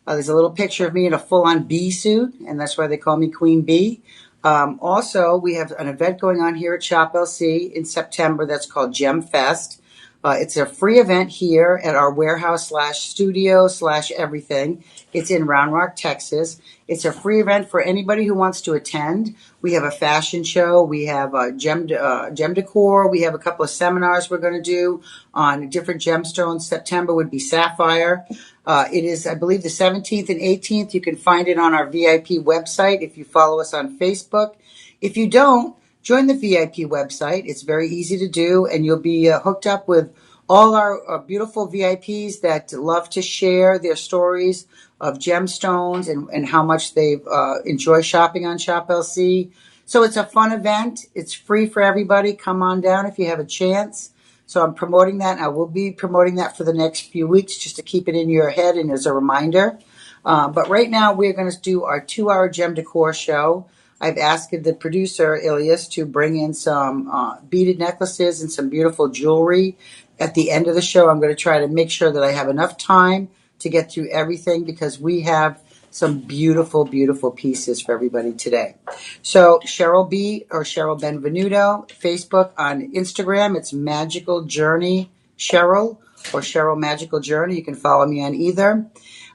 There's a little picture of me in a full-on bee suit, and that's why they call me Queen Bee. Also, we have an event going on here at Shop LC in September that's called Gem Fest. It's a free event here at our warehouse slash studio slash everything. It's in Round Rock, Texas. It's a free event for anybody who wants to attend. We have a fashion show. We have gem decor. We have a couple of seminars we're going to do on different gemstones. September would be sapphire. It is, I believe, the 17th and 18th. You can find it on our VIP website if you follow us on Facebook. If you don't, join the VIP website. It's very easy to do, and you'll be hooked up with all our beautiful VIPs that love to share their stories of gemstones and how much they enjoy shopping on Shop LC. So it's a fun event. It's free for everybody. Come on down if you have a chance. So I'm promoting that, and I will be promoting that for the next few weeks just to keep it in your head and as a reminder. But right now we're going to do our 2-hour gem decor show. I've asked the producer, Ilias, to bring in some beaded necklaces and some beautiful jewelry. At the end of the show, I'm going to try to make sure that I have enough time to get through everything because we have some beautiful, beautiful pieces for everybody today. So Cheryl B. or Cheryl Benvenuto, Facebook, on Instagram, it's Magical Journey Cheryl or Cheryl Magical Journey. You can follow me on either.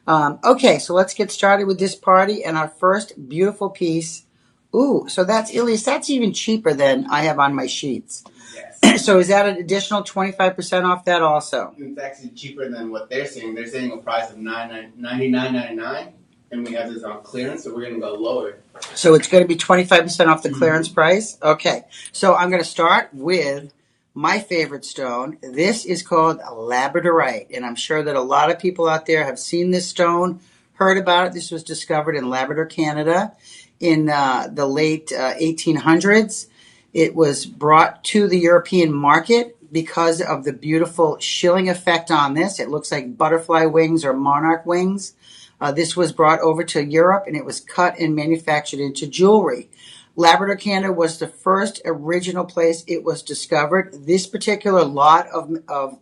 Okay, so let's get started with this party and our first beautiful piece. Ooh, so that's Ilias. That's even cheaper than I have on my sheets. Yes. So is that an additional 25% off that also? It's actually cheaper than what they're saying. They're saying a price of $99.99, and we have this on clearance, so we're going to go lower. So it's going to be 25% off the clearance price? Okay. So I'm going to start with my favorite stone. This is called labradorite, and I'm sure that a lot of people out there have seen this stone, heard about it. This was discovered in Labrador, Canada, in the late 1800s. It was brought to the European market because of the beautiful shilling effect on this. It looks like butterfly wings or monarch wings. This was brought over to Europe, and it was cut and manufactured into jewelry. Labrador, Canada was the first original place it was discovered. This particular lot of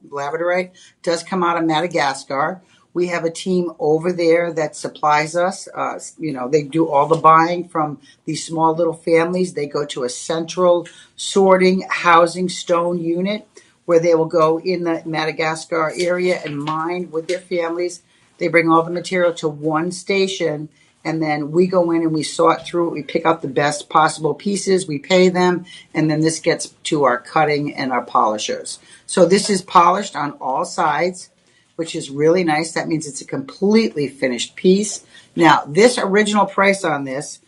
labradorite does come out of Madagascar. We have a team over there that supplies us. They do all the buying from these small little families. They go to a central sorting, housing stone unit where they will go in the Madagascar area and mine with their families. They bring all the material to one station, and then we go in and we sort through it. We pick out the best possible pieces. We pay them, and then this gets to our cutting and our polishers. So this is polished on all sides, which is really nice. That means it's a completely finished piece. Now, this original price on this,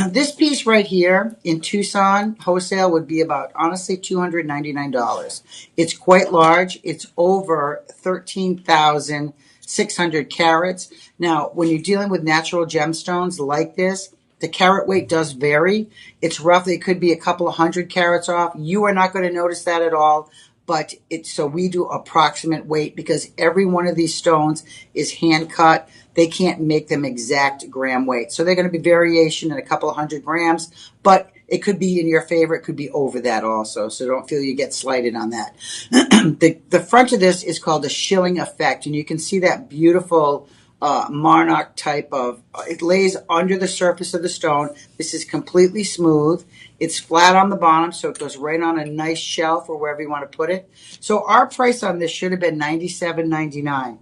this piece right here in Tucson wholesale would be about, honestly, $299. It's quite large. It's over 13,600 carats. Now, when you're dealing with natural gemstones like this, the carat weight does vary. It's roughly, it could be a couple of hundred carats off. You are not going to notice that at all. But so we do approximate weight because every one of these stones is hand cut. They can't make them exact gram weight. So they're going to be variation in a couple of hundred grams, but it could be in your favor. It could be over that also. So don't feel you get slighted on that. The front of this is called the shilling effect. And you can see that beautiful monarch type of, it lays under the surface of the stone. This is completely smooth. It's flat on the bottom, so it goes right on a nice shelf or wherever you want to put it. So our price on this should have been $97.99.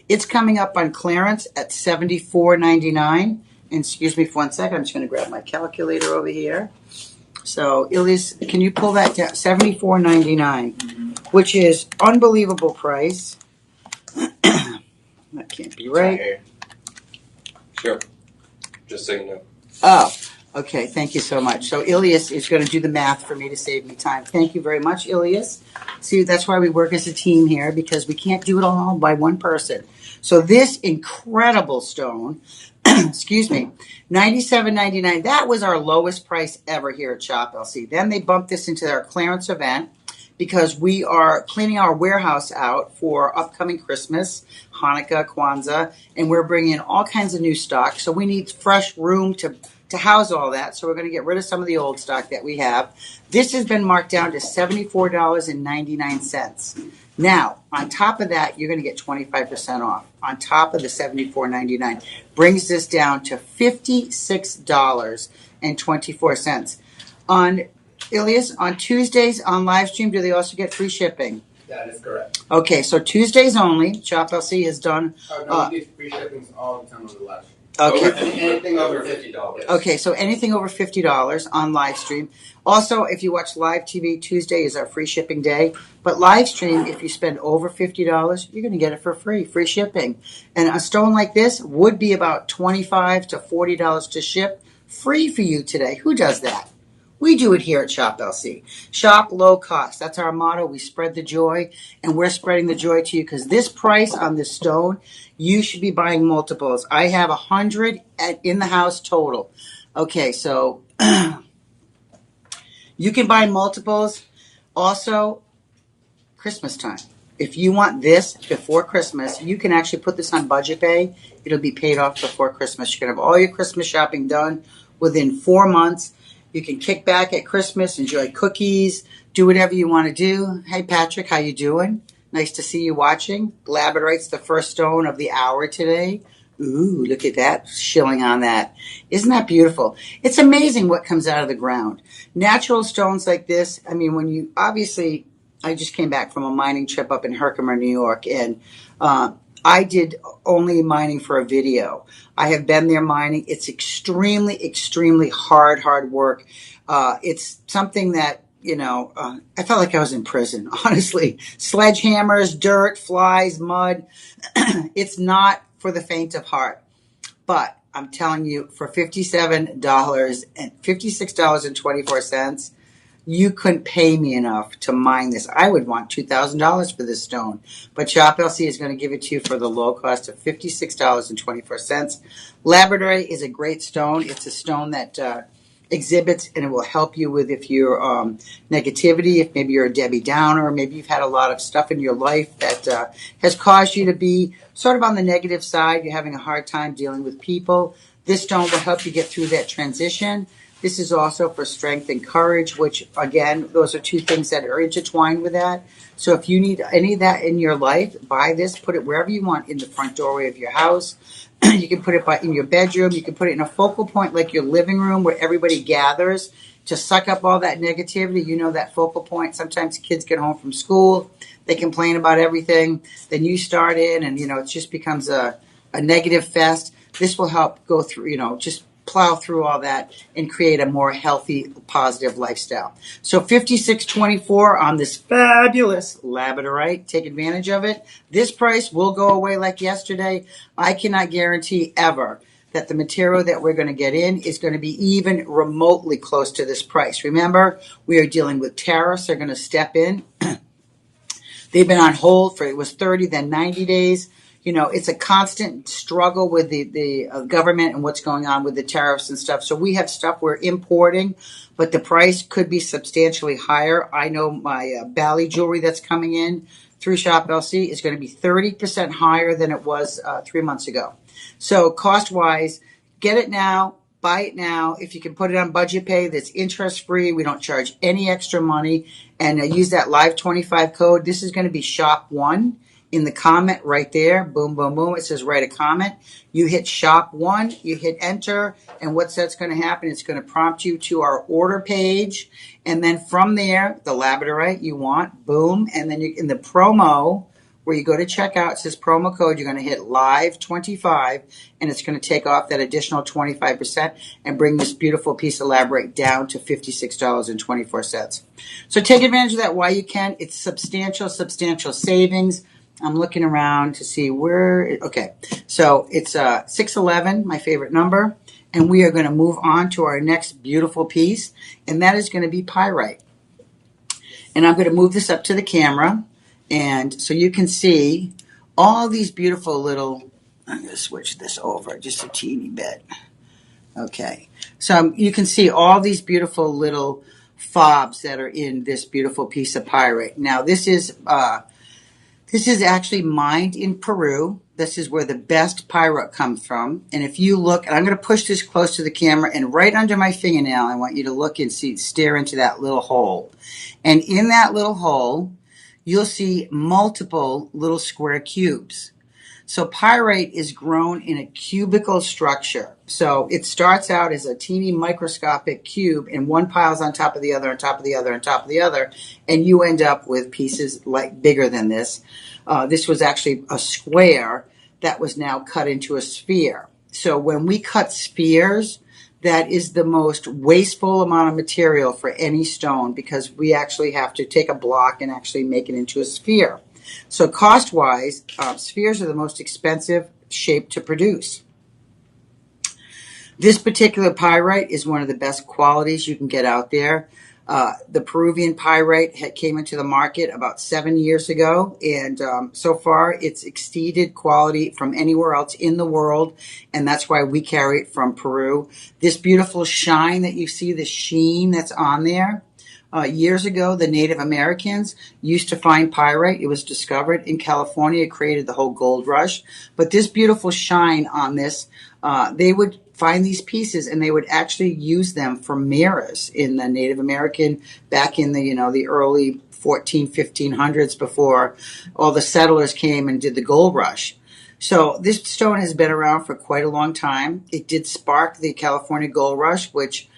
It's coming up on clearance at $74.99. And excuse me for 1 second. I'm just going to grab my calculator over here. So, Ilias, can you pull that down? $74.99, which is unbelievable price. That can't be right. Sure. Just so you know. Oh, okay. Thank you so much. So Ilias is going to do the math for me to save me time. Thank you very much, Ilias. See, that's why we work as a team here, because we can't do it all by one person. So this incredible stone, excuse me, $97.99. That was our lowest price ever here at Shop LC. Then they bumped this into their clearance event, because we are cleaning our warehouse out for upcoming Christmas, Hanukkah, Kwanzaa, and we're bringing in all kinds of new stock. So we need fresh room to to house all that. So we're going to get rid of some of the old stock that we have. This has been marked down to $74.99. Now, on top of that, you're going to get 25% off. On top of the $74.99, brings this down to $56.24. On Ilias, on Tuesdays on live stream, do they also get free shipping? That is correct. Okay, so Tuesdays only. Shop LC has done. Oh, no, we do free shippings all the time on the live stream. Okay. Anything over $50. Okay, so anything over $50 on live stream. Also, if you watch live TV, Tuesday is our free shipping day. But live stream, if you spend over $50, you're going to get it for free shipping. And a stone like this would be about $25 to $40 to ship, free for you today. Who does that? We do it here at Shop LC. Shop low cost. That's our motto. We spread the joy, and we're spreading the joy to you because this price on this stone, you should be buying multiples. I have 100 in the house total. Okay, so you can buy multiples. Also, Christmas time. If you want this before Christmas, you can actually put this on budget pay. It'll be paid off before Christmas. You can have all your Christmas shopping done within 4 months. You can kick back at Christmas, enjoy cookies, do whatever you want to do. Hey, Patrick, how you doing? Nice to see you watching. Labradorite's the first stone of the hour today. Ooh, look at that, shilling on that. Isn't that beautiful? It's amazing what comes out of the ground. Natural stones like this, I mean, when you, obviously, I just came back from a mining trip up in Herkimer, New York, and I did only mining for a video. I have been there mining. It's extremely, extremely hard work. It's something that, I felt like I was in prison, honestly. Sledgehammers, dirt, flies, mud. It's not for the faint of heart. But I'm telling you, for $56.24, you couldn't pay me enough to mine this. I would want $2,000 for this stone. But Shop LC is going to give it to you for the low cost of $56.24. Labradorite is a great stone. It's a stone that exhibits, and it will help you with if you're negativity, if maybe you're a Debbie Downer, maybe you've had a lot of stuff in your life that has caused you to be sort of on the negative side. You're having a hard time dealing with people. This stone will help you get through that transition. This is also for strength and courage, which, again, those are two things that are intertwined with that. So if you need any of that in your life, buy this, put it wherever you want in the front doorway of your house. You can put it in your bedroom. You can put it in a focal point like your living room where everybody gathers to suck up all that negativity. You know that focal point. Sometimes kids get home from school. They complain about everything. Then you start in and, it just becomes a negative fest. This will help go through, just plow through all that and create a more healthy, positive lifestyle. So $56.24 on this fabulous labradorite. Take advantage of it. This price will go away like yesterday. I cannot guarantee ever that the material that we're going to get in is going to be even remotely close to this price. Remember, we are dealing with tariffs. They're going to step in. They've been on hold for, it was 30, then 90 days. It's a constant struggle with the government and what's going on with the tariffs and stuff. So we have stuff we're importing, but the price could be substantially higher. I know my Bally jewelry that's coming in through Shop LC is going to be 30% higher than it was 3 months ago. So cost-wise, get it now, buy it now. If you can put it on budget pay, that's interest-free. We don't charge any extra money. And use that Live 25 code. This is going to be Shop 1. In the comment right there, boom, boom, boom, it says write a comment. You hit Shop 1, you hit enter, and what's that's going to happen? It's going to prompt you to our order page, and then from there, the labradorite you want, boom, and then in the promo, where you go to checkout, it says promo code, you're going to hit Live 25, and it's going to take off that additional 25% and bring this beautiful piece of labradorite down to $56.24. So take advantage of that while you can. It's substantial savings. I'm looking around to see where, okay. So it's 611, my favorite number. And we are going to move on to our next beautiful piece. And that is going to be pyrite. And I'm going to move this up to the camera. And so you can see all these beautiful little, I'm going to switch this over just a teeny bit. Okay. So you can see all these beautiful little fobs that are in this beautiful piece of pyrite. Now this is actually mined in Peru. this is where the best pyrite comes from. And if you look, and I'm going to push this close to the camera, and right under my fingernail, I want you to look and stare into that little hole. And in that little hole, you'll see multiple little square cubes. So pyrite is grown in a cubical structure. So it starts out as a teeny microscopic cube, and one piles on top of the other, on top of the other, on top of the other, and you end up with pieces like bigger than this. This was actually a square that was now cut into a sphere. So when we cut spheres, that is the most wasteful amount of material for any stone, because we actually have to take a block and actually make it into a sphere. So cost-wise, spheres are the most expensive shape to produce. This particular pyrite is one of the best qualities you can get out there. The Peruvian pyrite came into the market about 7 years ago, and so far it's exceeded quality from anywhere else in the world, and that's why we carry it from Peru. This beautiful shine that you see, the sheen that's on there, years ago, the Native Americans used to find pyrite. It was discovered in California. It created the whole gold rush. But this beautiful shine on this, they would find these pieces and they would actually use them for mirrors in the Native American, back in the, the early 1500s, before all the settlers came and did the gold rush. So this stone has been around for quite a long time. It did spark the California gold rush, which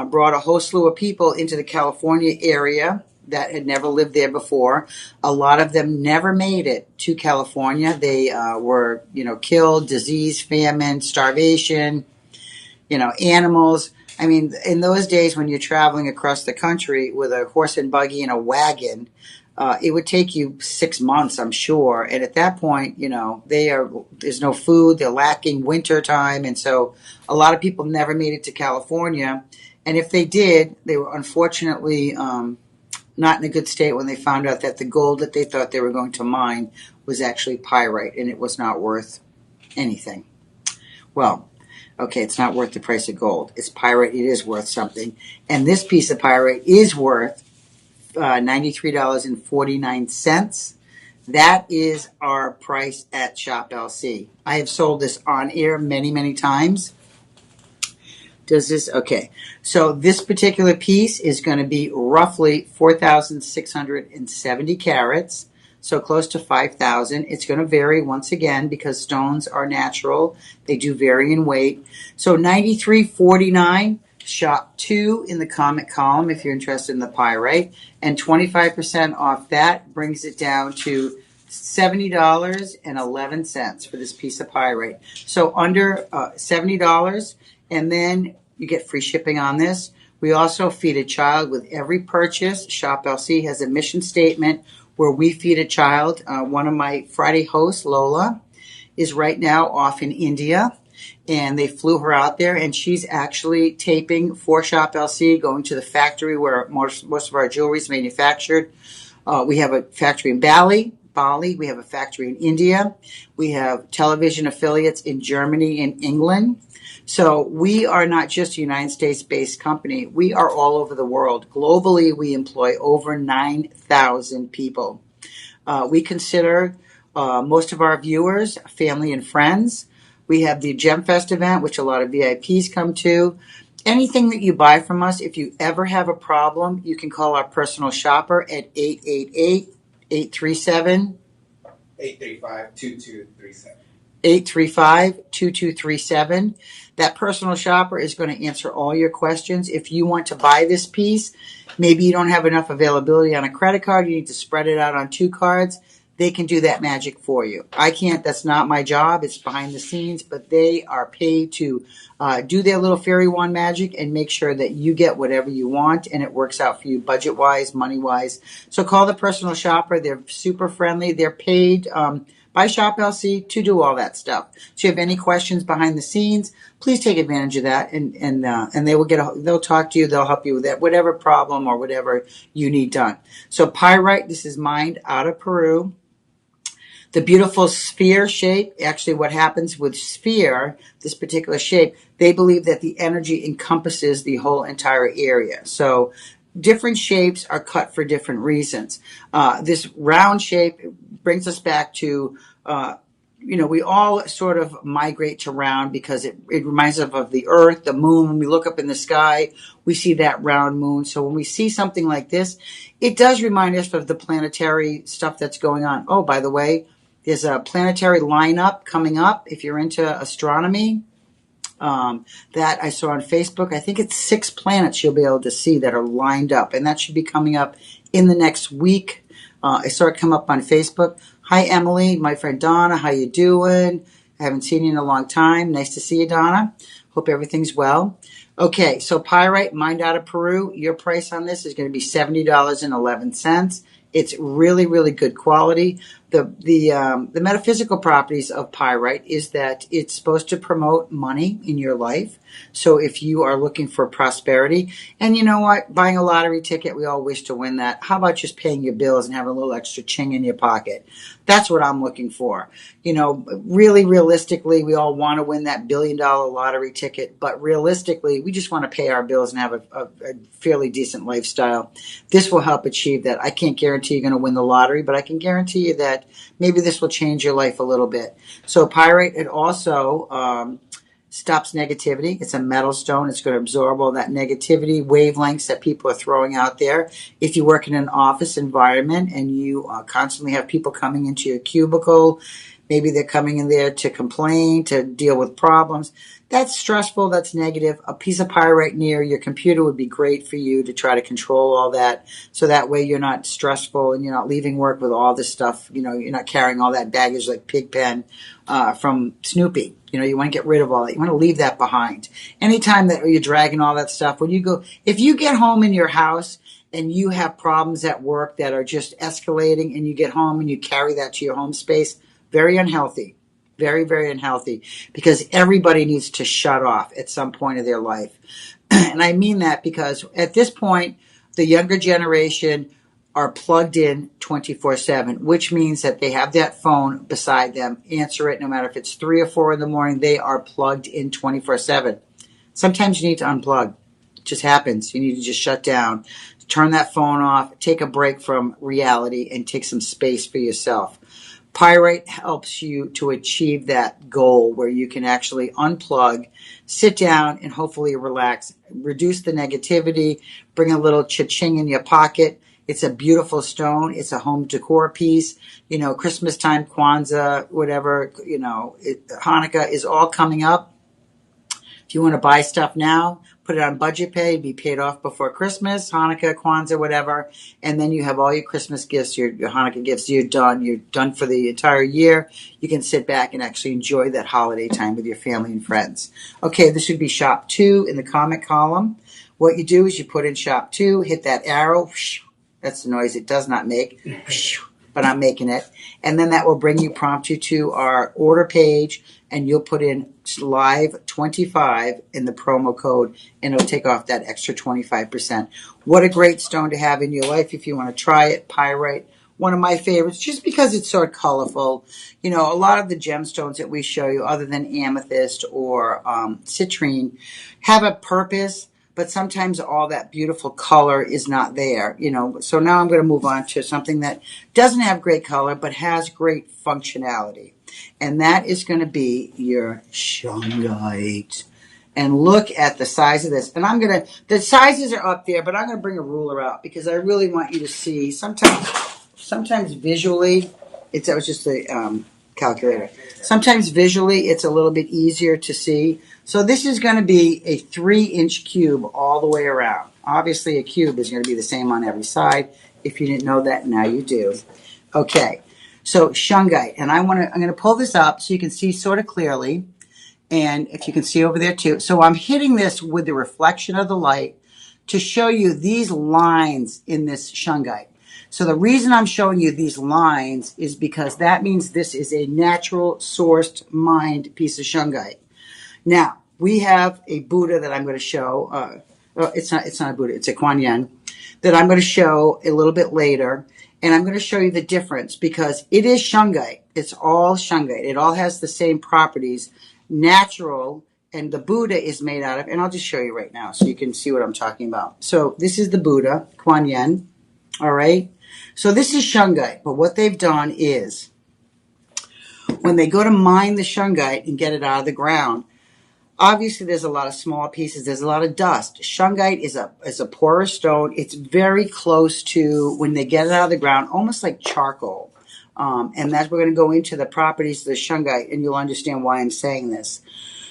brought a whole slew of people into the California area that had never lived there before. A lot of them never made it to California. They were, killed, disease, famine, starvation, animals. I mean, in those days when you're traveling across the country with a horse and buggy and a wagon, it would take you 6 months, I'm sure. And at that point, there's no food, they're lacking winter time. And so a lot of people never made it to California. And if they did, they were unfortunately not in a good state when they found out that the gold that they thought they were going to mine was actually pyrite, and it was not worth anything. Well, okay, it's not worth the price of gold. It's pyrite. It is worth something. And this piece of pyrite is worth $93.49. That is our price at Shop LC. I have sold this on air many, many times. Okay. So this particular piece is going to be roughly 4,670 carats. So close to 5,000. It's going to vary once again because stones are natural. They do vary in weight. So $93.49. Shop 2 in the comment column if you're interested in the pyrite. And 25% off that brings it down to $70.11 for this piece of pyrite. So under $70, and then you get free shipping on this. We also feed a child with every purchase. Shop LC has a mission statement where we feed a child. One of my Friday hosts, Lola, is right now off in India, and they flew her out there, and she's actually taping for Shop LC, going to the factory where most of our jewelry is manufactured. We have a factory in Bali. We have a factory in India. We have television affiliates in Germany and England. So we are not just a United States-based company. We are all over the world. Globally, we employ over 9,000 people. We consider most of our viewers family and friends. We have the Gem Fest event, which a lot of VIPs come to. Anything that you buy from us, if you ever have a problem, you can call our personal shopper at 888-837 835-2237. 835-2237. That personal shopper is going to answer all your questions. If you want to buy this piece, maybe you don't have enough availability on a credit card, you need to spread it out on 2 cards, they can do that magic for you. I can't, that's not my job, it's behind the scenes, but they are paid to do their little fairy wand magic and make sure that you get whatever you want and it works out for you budget-wise, money-wise. So call the personal shopper, they're super friendly, they're paid by Shop LC to do all that stuff. So if you have any questions behind the scenes, please take advantage of that, and they will they'll talk to you, they'll help you with that, whatever problem or whatever you need done. So pyrite, this is mined out of Peru. The beautiful sphere shape, actually what happens with sphere, this particular shape, they believe that the energy encompasses the whole entire area. So different shapes are cut for different reasons. This round shape brings us back to we all sort of migrate to round because it reminds us of the earth, the moon. When we look up in the sky, we see that round moon. So when we see something like this, it does remind us of the planetary stuff that's going on. Oh, by the way, there's a planetary lineup coming up if you're into astronomy. That I saw on Facebook. I think it's 6 planets you'll be able to see that are lined up, and that should be coming up in the next week. I saw it come up on Facebook. Hi, Emily, my friend Donna. How you doing? I haven't seen you in a long time. Nice to see you, Donna. Hope everything's well. Okay, so pyrite mined out of Peru. Your price on this is going to be $70.11. It's really, really good quality. The metaphysical properties of pyrite is that it's supposed to promote money in your life. So if you are looking for prosperity, and you know what, buying a lottery ticket, we all wish to win that. How about just paying your bills and having a little extra ching in your pocket? That's what I'm looking for. Really realistically, we all want to win that $1 billion lottery ticket, but realistically, we just want to pay our bills and have a fairly decent lifestyle. This will help achieve that. I can't guarantee you're going to win the lottery, but I can guarantee you that maybe this will change your life a little bit. So pyrite, it also stops negativity. It's a metal stone. It's going to absorb all that negativity wavelengths that people are throwing out there. If you work in an office environment and you constantly have people coming into your cubicle, maybe they're coming in there to complain, to deal with problems. That's stressful. That's negative. A piece of pyrite near your computer would be great for you to try to control all that. So that way you're not stressful and you're not leaving work with all this stuff. You're not carrying all that baggage like Pigpen from Snoopy. You want to get rid of all that. You want to leave that behind. Anytime that you're dragging all that stuff, if you get home in your house and you have problems at work that are just escalating and you get home and you carry that to your home space, very unhealthy. Very, very unhealthy, because everybody needs to shut off at some point of their life. And I mean that because at this point, the younger generation are plugged in 24/7, which means that they have that phone beside them, answer it no matter if it's 3 or 4 in the morning, they are plugged in 24/7. Sometimes you need to unplug. It just happens. You need to just shut down, turn that phone off, take a break from reality, and take some space for yourself. Pyrite helps you to achieve that goal where you can actually unplug, sit down, and hopefully relax, reduce the negativity, bring a little cha-ching in your pocket. It's a beautiful stone. It's a home decor piece. Christmas time, Kwanzaa, whatever, Hanukkah is all coming up. If you want to buy stuff now, put it on budget pay, be paid off before Christmas, Hanukkah, Kwanzaa, whatever. And then you have all your Christmas gifts, your Hanukkah gifts, you're done. You're done for the entire year. You can sit back and actually enjoy that holiday time with your family and friends. Okay, this would be shop 2 in the comment column. What you do is you put in shop 2, hit that arrow. That's the noise it does not make. But I'm making it. And then that will prompt you to our order page, and you'll put in live 25 in the promo code, and it'll take off that extra 25%. What a great stone to have in your life if you want to try it. Pyrite, one of my favorites, just because it's so colorful. A lot of the gemstones that we show you, other than amethyst or citrine, have a purpose. But sometimes all that beautiful color is not there, So now I'm going to move on to something that doesn't have great color, but has great functionality. And that is going to be your shungite. And look at the size of this. And the sizes are up there, but I'm going to bring a ruler out because I really want you to see. Sometimes visually, that was just a calculator. Sometimes visually, it's a little bit easier to see. So this is going to be a 3-inch cube all the way around. Obviously, a cube is going to be the same on every side. If you didn't know that, now you do. Okay, so shungite. And I'm going to pull this up so you can see sort of clearly. And if you can see over there too. So I'm hitting this with the reflection of the light to show you these lines in this shungite. So the reason I'm showing you these lines is because that means this is a natural sourced mined piece of shungite. Now, we have a Buddha that I'm going to show. It's not a Buddha. It's a Kuan Yin that I'm going to show a little bit later. And I'm going to show you the difference because it is shungite. It's all shungite. It all has the same properties, natural, and the Buddha is made out of, and I'll just show you right now so you can see what I'm talking about. So this is the Buddha, Kuan Yin. All right. So this is shungite, but what they've done is When they go to mine the shungite and get it out of the ground, obviously there's a lot of small pieces. There's a lot of dust. Shungite is a porous stone. It's very close to, when they get it out of the ground, almost like charcoal. And that's, we're going to go into the properties of the shungite, and you'll understand why I'm saying this.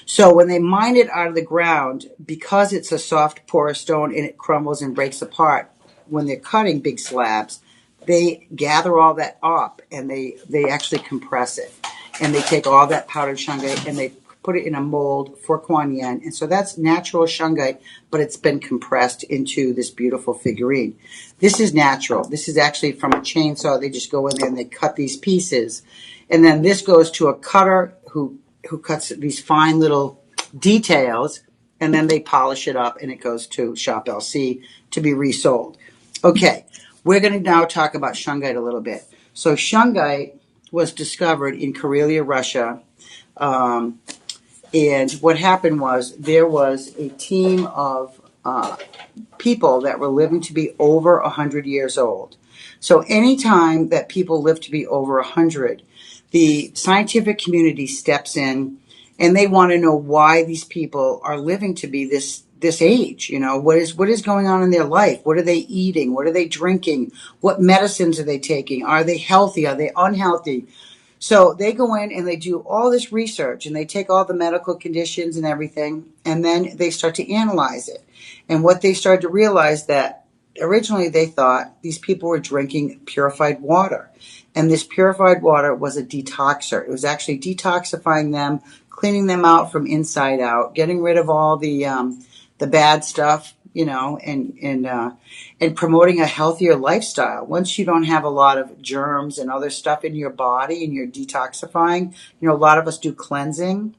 So when they mine it out of the ground, because it's a soft porous stone and it crumbles and breaks apart, when they're cutting big slabs, they gather all that up and they actually compress it. And they take all that powdered shungite and they put it in a mold for Kuan Yin. And so that's natural shungite, but it's been compressed into this beautiful figurine. This is natural. This is actually from a chainsaw. They just go in there and they cut these pieces. And then this goes to a cutter who cuts these fine little details, and then they polish it up and it goes to Shop LC to be resold. Okay, we're going to now talk about shungite a little bit. So shungite was discovered in Karelia, Russia. And what happened was there was a team of people that were living to be over 100 years old. So anytime that people live to be over 100, the scientific community steps in and they want to know why these people are living to be this age. You know, what is going on in their life? What are they eating? What are they drinking? What medicines are they taking? Are they healthy? Are they unhealthy? So they go in and they do all this research and they take all the medical conditions and everything, and then they start to analyze it. And what they started to realize, that originally they thought these people were drinking purified water. And this purified water was a detoxer. It was actually detoxifying them, cleaning them out from inside out, getting rid of all the bad stuff, you know, and promoting a healthier lifestyle. Once you don't have a lot of germs and other stuff in your body and you're detoxifying, you know, a lot of us do cleansing.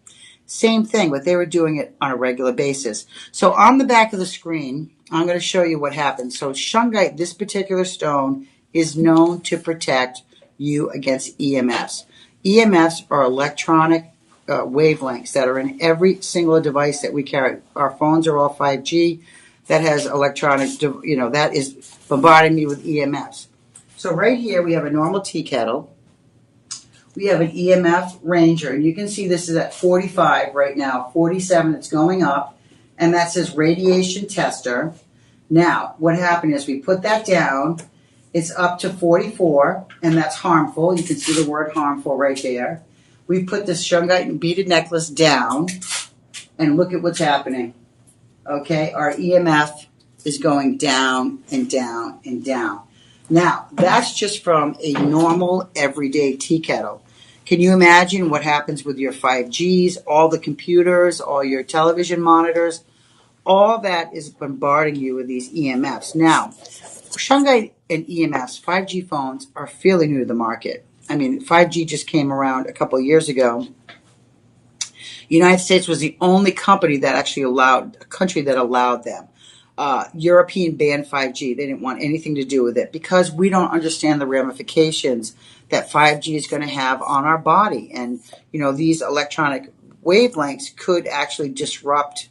Same thing, but they were doing it on a regular basis. So on the back of the screen, I'm going to show you what happens. So shungite, this particular stone, is known to protect you against EMFs. EMFs are electronic wavelengths that are in every single device that we carry. Our phones are all 5G. That has electronic, you know, that is bombarding me with EMFs. So right here we have a normal tea kettle. We have an EMF ranger, and you can see this is at 45 right now, 47, it's going up, and that says radiation tester. Now, what happened is we put that down, it's up to 44, and that's harmful. You can see the word harmful right there. We put this shungite and beaded necklace down, and look at what's happening. Okay, our EMF is going down and down and down. Now, that's just from a normal everyday tea kettle. Can you imagine what happens with your 5Gs, all the computers, all your television monitors? All that is bombarding you with these EMFs. Now, shungite and EMFs, 5G phones, are fairly new to the market. I mean, 5G just came around a couple of years ago. United States was the only country that allowed them. European banned 5G. They didn't want anything to do with it because we don't understand the ramifications that 5G is going to have on our body. And, you know, these electronic wavelengths could actually disrupt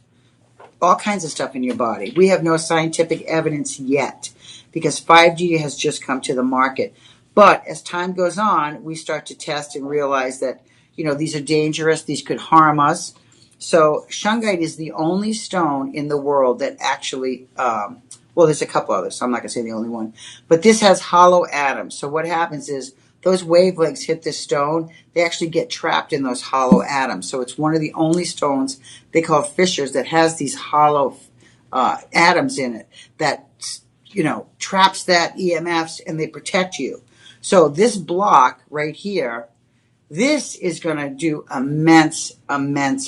all kinds of stuff in your body. We have no scientific evidence yet because 5G has just come to the market. But as time goes on, we start to test and realize that, you know, these are dangerous. These could harm us. So shungite is the only stone in the world that actually, well, there's a couple others, so I'm not going to say the only one. But this has hollow atoms. So what happens is those wavelengths hit this stone, they actually get trapped in those hollow atoms. So it's one of the only stones they call fissures that has these hollow atoms in it that, you know, traps that EMFs and they protect you. So this block right here, this is going to do immense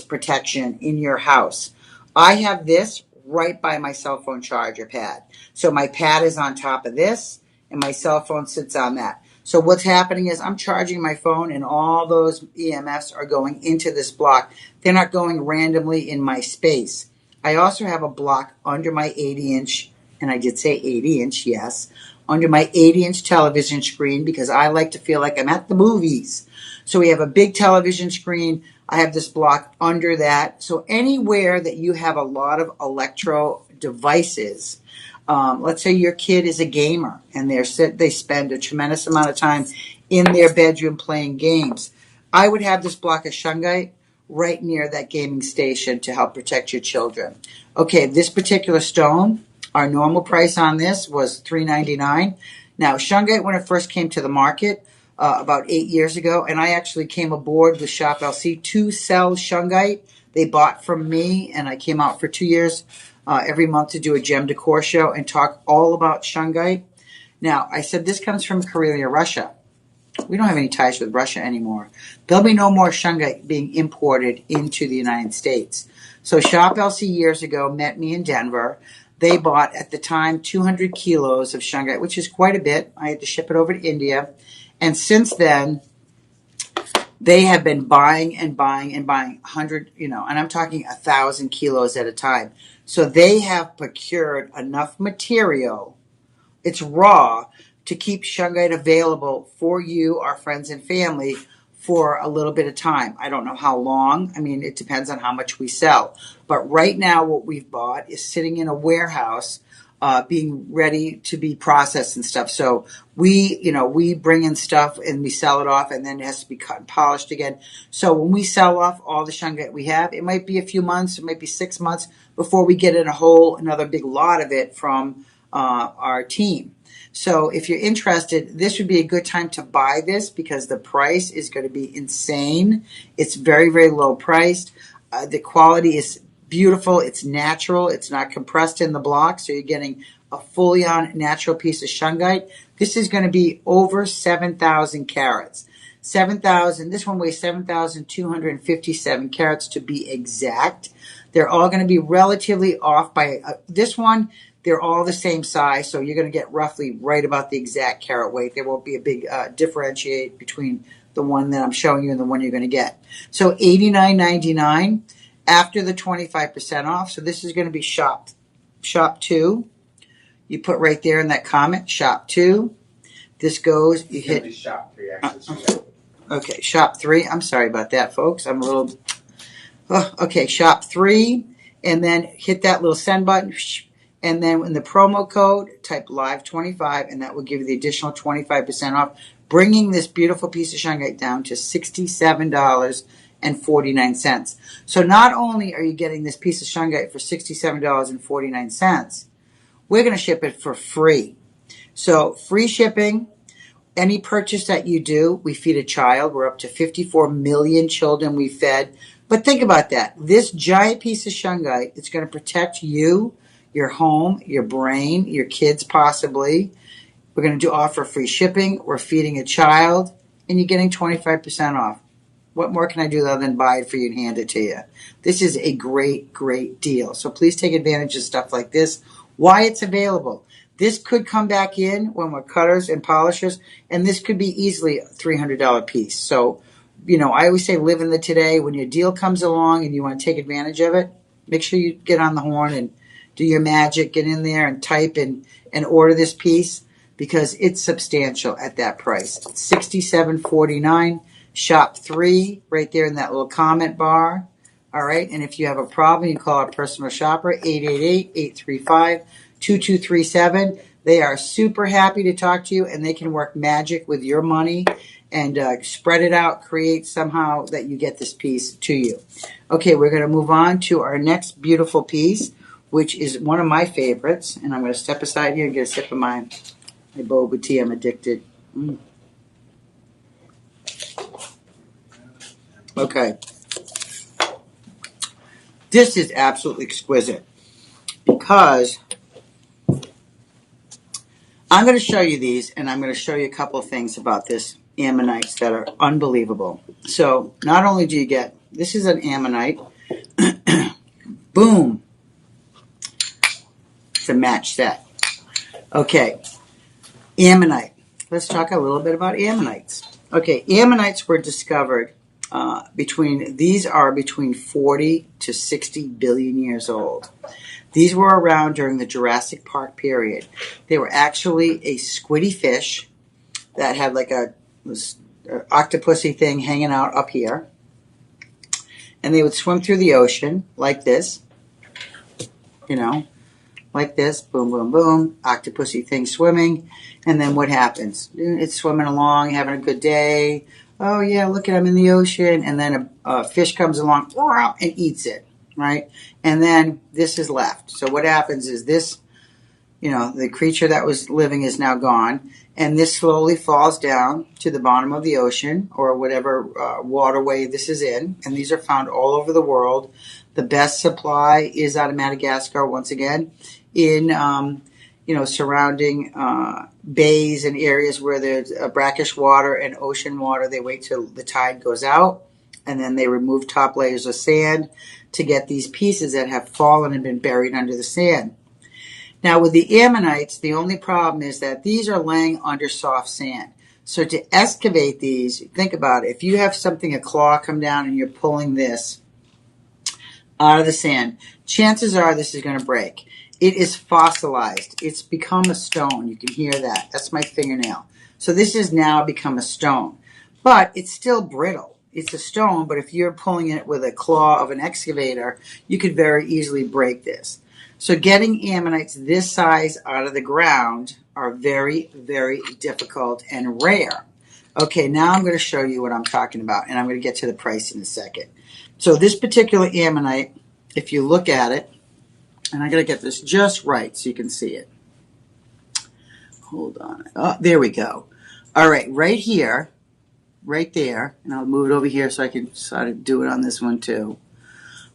protection in your house. I have this right by my cell phone charger pad. So my pad is on top of this, and my cell phone sits on that. So what's happening is I'm charging my phone, and all those EMFs are going into this block. They're not going randomly in my space. I also have a block under my 80-inch, and I did say 80-inch, yes, under my 80-inch television screen because I like to feel like I'm at the movies. So we have a big television screen. I have this block under that. So anywhere that you have a lot of electro devices, let's say your kid is a gamer and they spend a tremendous amount of time in their bedroom playing games. I would have this block of shungite right near that gaming station to help protect your children. Okay, this particular stone, our normal price on this was $3.99. Now, shungite, when it first came to the market about 8 years ago, and I actually came aboard with Shop LC to sell shungite. They bought from me, and I came out for 2 years every month to do a gem decor show and talk all about shungite. Now, I said this comes from Karelia, Russia. We don't have any ties with Russia anymore. There'll be no more shungite being imported into the United States. So Shop LC years ago met me in Denver. They bought, at the time, 200 kilos of shungite, which is quite a bit. I had to ship it over to India. And since then, they have been buying and buying and buying 100, and I'm talking 1,000 kilos at a time. So they have procured enough material. It's raw to keep shungite available for you, our friends and family, for a little bit of time. I don't know how long. I mean, it depends on how much we sell. But right now, what we've bought is sitting in a warehouse, being ready to be processed and stuff. So we bring in stuff and we sell it off, and then it has to be cut and polished again. So when we sell off all the shungite we have, it might be a few months, it might be 6 months before we get in another big lot of it from our team. So if you're interested, this would be a good time to buy this because the price is going to be insane. It's very, very low priced. The quality is beautiful. It's natural. It's not compressed in the block. So you're getting a fully on natural piece of shungite. This is going to be over 7,000 carats. 7,000. This one weighs 7,257 carats to be exact. They're all going to be relatively off by this one. They're all the same size, so you're going to get roughly right about the exact carat weight. There won't be a big differentiate between the one that I'm showing you and the one you're going to get. So $89.99 after the 25% off. So this is going to be shop 2. You put right there in that comment, shop 2. This goes, you hit shop 3 actually. Okay, shop 3. I'm sorry about that, folks. I'm a little. Okay, shop 3, and then hit that little send button. And then in the promo code, type live25, and that will give you the additional 25% off, bringing this beautiful piece of shungite down to $67.49. So not only are you getting this piece of shungite for $67.49, we're going to ship it for free. So free shipping. Any purchase that you do, we feed a child. We're up to 54 million children we fed. But think about that. This giant piece of shungite, it's going to protect you, your home, your brain, your kids possibly. We're going to offer free shipping. We're feeding a child, and you're getting 25% off. What more can I do other than buy it for you and hand it to you? This is a great, great deal. So please take advantage of stuff like this. Why it's available. This could come back in when we're cutters and polishers, and this could be easily a $300 piece. So, I always say live in the today. When your deal comes along and you want to take advantage of it, make sure you get on the horn and do your magic, get in there and type and order this piece because it's substantial at that price. $67.49, shop 3, right there in that little comment bar. All right, and if you have a problem, you can call our personal shopper, 888-835-2237. They are super happy to talk to you, and they can work magic with your money and spread it out, create somehow that you get this piece to you. Okay, we're going to move on to our next beautiful piece, which is one of my favorites. And I'm going to step aside here and get a sip of my boba tea. I'm addicted. Okay. This is absolutely exquisite because I'm going to show you these, and I'm going to show you a couple of things about this ammonites that are unbelievable. So not only do you get, this is an ammonite. Boom. It's a match set. Okay, ammonite. Let's talk a little bit about ammonites. Okay, ammonites were discovered between 40 to 60 billion years old. These were around during the Jurassic Park period. They were actually a squiddy fish that had like a octopusy thing hanging out up here. And they would swim through the ocean like this, like this, boom, boom, boom, octopusy thing swimming. And then what happens? It's swimming along, having a good day. oh yeah, look at, I'm in the ocean, and then a fish comes along and eats it, right? And then this is left. So what happens is this, the creature that was living is now gone, and this slowly falls down to the bottom of the ocean or whatever waterway this is in, and these are found all over the world. The best supply is out of Madagascar, once again, in surrounding bays and areas where there's brackish water and ocean water. They wait till the tide goes out, and then they remove top layers of sand to get these pieces that have fallen and been buried under the sand. Now, with the ammonites, the only problem is that these are laying under soft sand. So to excavate these, think about it. If you have something, a claw come down and you're pulling this out of the sand, chances are this is going to break. It is fossilized. It's become a stone. You can hear that. That's my fingernail. So this has now become a stone. But it's still brittle. It's a stone, but if you're pulling it with a claw of an excavator, you could very easily break this. So getting ammonites this size out of the ground are very, very difficult and rare. Okay, now I'm going to show you what I'm talking about, and I'm going to get to the price in a second. So this particular ammonite, if you look at it, and I got to get this just right so you can see it. Hold on. Oh, there we go. All right, right here, right there, and I'll move it over here so I can sort of do it on this one too.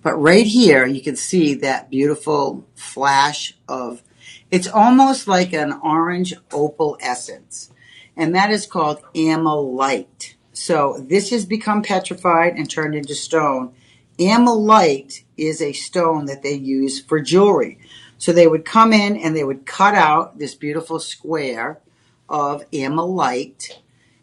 But right here, you can see that beautiful flash of, it's almost like an orange opal essence. And that is called ammonite. So this has become petrified and turned into stone. Ammonite is a stone that they use for jewelry. So they would come in and they would cut out this beautiful square of ammonite,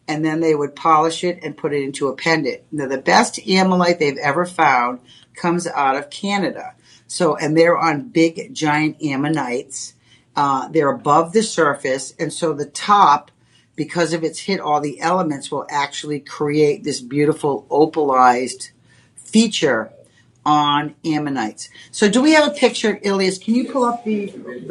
and then they would polish it and put it into a pendant. Now, the best ammonite they've ever found comes out of Canada. So, and they're on big, giant ammonites. They're above the surface, and so the top, because of its hit all the elements, will actually create this beautiful opalized feature on ammonites. So do we have a picture, Ilias? Can you pull up the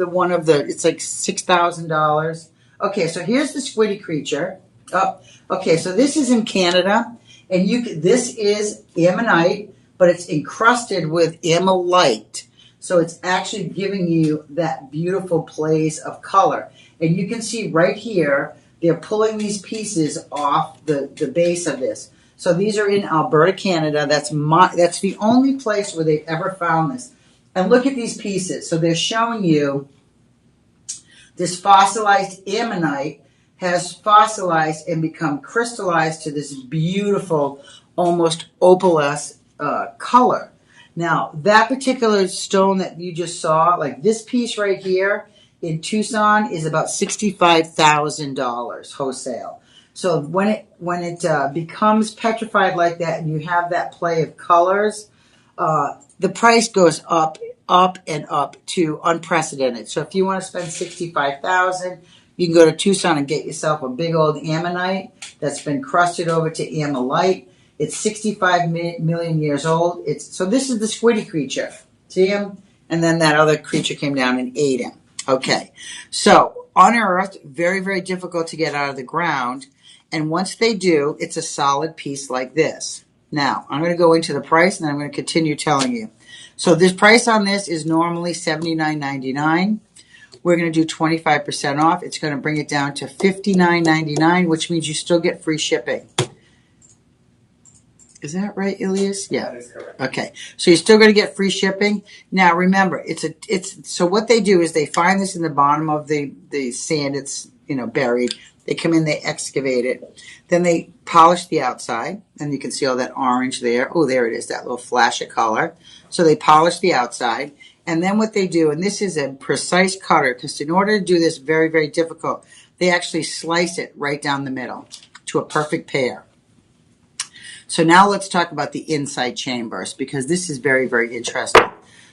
one of the, it's like $6,000. Okay, so here's the squiddy creature. Oh, okay, so this is in Canada, and this is ammonite, but it's encrusted with ammonite. So it's actually giving you that beautiful blaze of color. And you can see right here, they're pulling these pieces off the base of this. So these are in Alberta, Canada. That's the only place where they've ever found this. And look at these pieces. So they're showing you this fossilized ammonite has fossilized and become crystallized to this beautiful, almost opalescent color. Now, that particular stone that you just saw, like this piece right here in Tucson, is about $65,000 wholesale. So when it becomes petrified like that, and you have that play of colors, the price goes up and up to unprecedented. So if you want to spend $65,000, you can go to Tucson and get yourself a big old ammonite that's been crusted over to ammonite. It's 65 million years old. So this is the squiddy creature. See him? And then that other creature came down and ate him. Okay. So on Earth, very, very difficult to get out of the ground. And once they do, it's a solid piece like this. Now, I'm going to go into the price, and then I'm going to continue telling you. So this price on this is normally $79.99. We're going to do 25% off. It's going to bring it down to $59.99, which means you still get free shipping. Is that right, Ilias? Yeah. That is correct. Okay. So you're still going to get free shipping. Now, remember, so what they do is they find this in the bottom of the sand. It's, buried. They come in, they excavate it. Then they polish the outside, and you can see all that orange there. Oh, there it is, that little flash of color. So they polish the outside. And then what they do, and this is a precise cutter, because in order to do this very, very difficult, they actually slice it right down the middle to a perfect pair. So now let's talk about the inside chambers, because this is very, very interesting.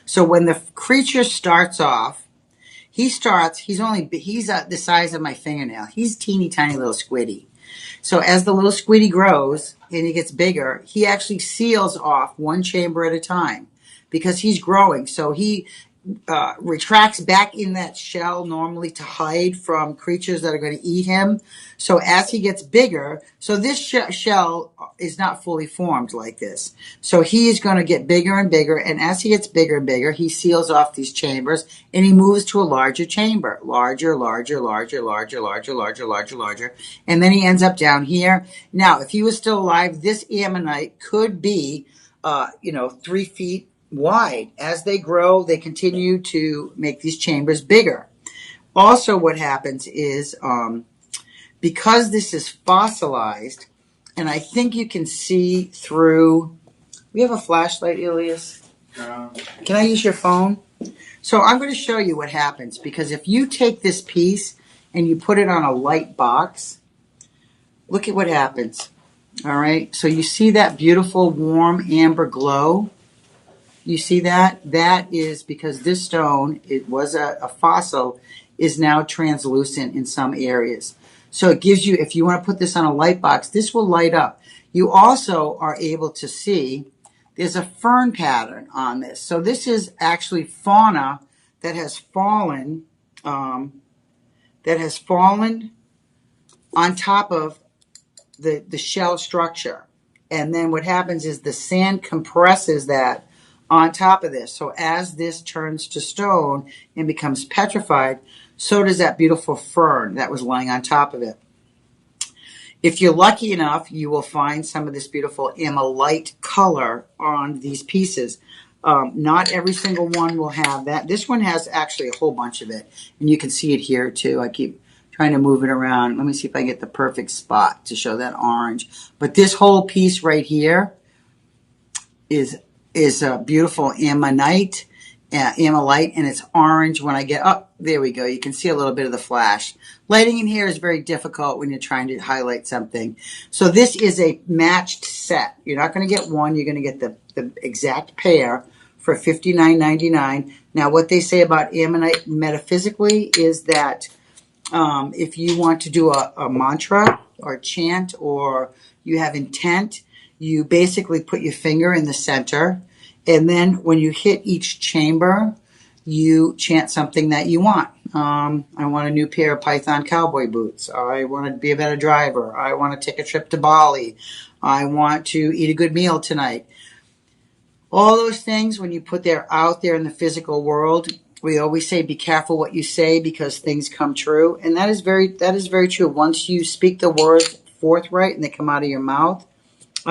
So when the creature starts off, he's the size of my fingernail. He's teeny tiny little squiddy. So as the little squiddy grows and he gets bigger, he actually seals off one chamber at a time because he's growing. So retracts back in that shell normally to hide from creatures that are going to eat him. So as he gets bigger, so this shell is not fully formed like this. So he is going to get bigger and bigger, and as he gets bigger and bigger, he seals off these chambers and he moves to a larger chamber. Larger, larger, larger, larger, larger, larger, larger, larger. And then he ends up down here. Now, if he was still alive, this ammonite could be 3 feet wide. As they grow, they continue to make these chambers bigger. Also, what happens is because this is fossilized, and I think you can see through. We have a flashlight, Elias. Can I use your phone? So I'm going to show you what happens, because if you take this piece and you put it on a light box, look at what happens. All right. So you see that beautiful warm amber glow. You see that? That is because this stone, it was a fossil, is now translucent in some areas. So it gives you, if you want to put this on a light box, this will light up. You also are able to see there's a fern pattern on this. So this is actually fauna that has fallen on top of the shell structure. And then what happens is the sand compresses that on top of this. So as this turns to stone and becomes petrified, so does that beautiful fern that was lying on top of it. If you're lucky enough, you will find some of this beautiful ammonite color on these pieces. Not every single one will have that. This one has actually a whole bunch of it. And you can see it here too. I keep trying to move it around. Let me see if I can get the perfect spot to show that orange. But this whole piece right here is a beautiful ammonite, and it's orange when I get up. There we go. You can see a little bit of the flash. Lighting in here is very difficult when you're trying to highlight something. So this is a matched set. You're not going to get one. You're going to get the exact pair for $59.99. Now, what they say about ammonite metaphysically is that if you want to do a mantra or chant, or you have intent, you basically put your finger in the center, and then when you hit each chamber, you chant something that you want. I want a new pair of Python cowboy boots. I want to be a better driver. I want to take a trip to Bali. I want to eat a good meal tonight. All those things, when you put them out there in the physical world, we always say be careful what you say, because things come true. And that is very true. Once you speak the words forthright and they come out of your mouth,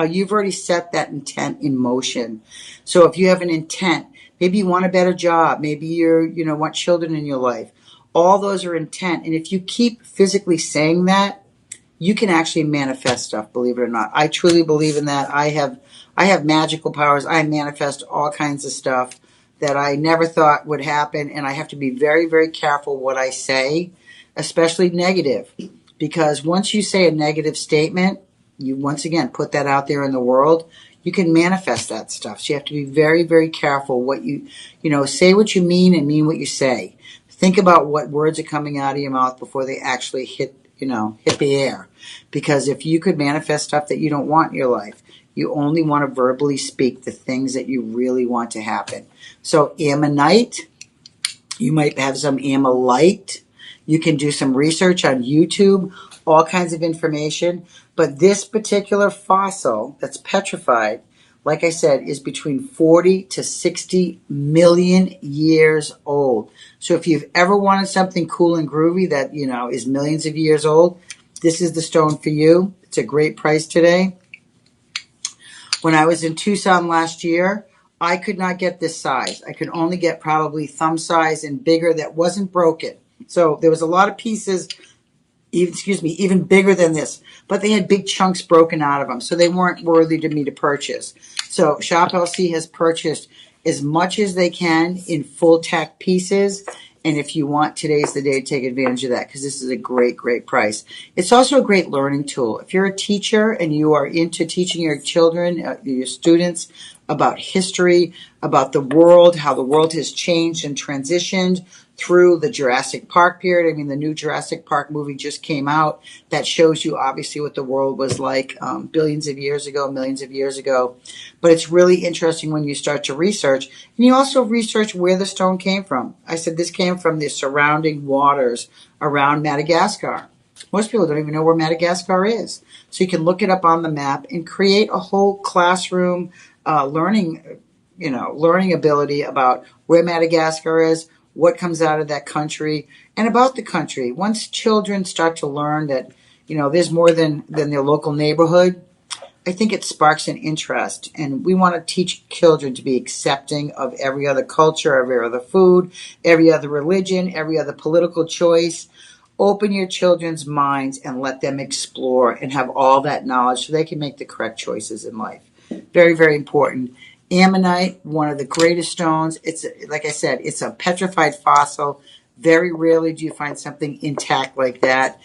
you've already set that intent in motion. So if you have an intent, maybe you want a better job, maybe you want children in your life, all those are intent. And if you keep physically saying that, you can actually manifest stuff, believe it or not. I truly believe in that. I have magical powers. I manifest all kinds of stuff that I never thought would happen, and I have to be very, very careful what I say, especially negative, because once you say a negative statement, you once again put that out there in the world, you can manifest that stuff. So you have to be very, very careful what you say what you mean and mean what you say. Think about what words are coming out of your mouth before they actually hit the air. Because if you could manifest stuff that you don't want in your life, you only want to verbally speak the things that you really want to happen. So ammonite, you might have some ammonite. You can do some research on YouTube, all kinds of information. But this particular fossil that's petrified, like I said, is between 40 to 60 million years old. So if you've ever wanted something cool and groovy that, is millions of years old, this is the stone for you. It's a great price today. When I was in Tucson last year, I could not get this size. I could only get probably thumb size and bigger that wasn't broken. So there was a lot of pieces, even bigger than this, but they had big chunks broken out of them, so they weren't worthy to me to purchase. So Shop LC has purchased as much as they can in full tech pieces, and if you want, today's the day to take advantage of that, because this is a great, great price. It's also a great learning tool. If you're a teacher and you are into teaching your children, your students, about history, about the world, how the world has changed and transitioned through the Jurassic Park period. I mean, the new Jurassic Park movie just came out. That shows you obviously what the world was like billions of years ago, millions of years ago. But it's really interesting when you start to research. And you also research where the stone came from. I said this came from the surrounding waters around Madagascar. Most people don't even know where Madagascar is. So you can look it up on the map and create a whole classroom learning ability about where Madagascar is, what comes out of that country, and about the country. Once children start to learn that, there's more than their local neighborhood, I think it sparks an interest. And we want to teach children to be accepting of every other culture, every other food, every other religion, every other political choice. Open your children's minds and let them explore and have all that knowledge so they can make the correct choices in life. Very, very important. Ammonite, one of the greatest stones. It's, like I said, it's a petrified fossil. Very rarely do you find something intact like that.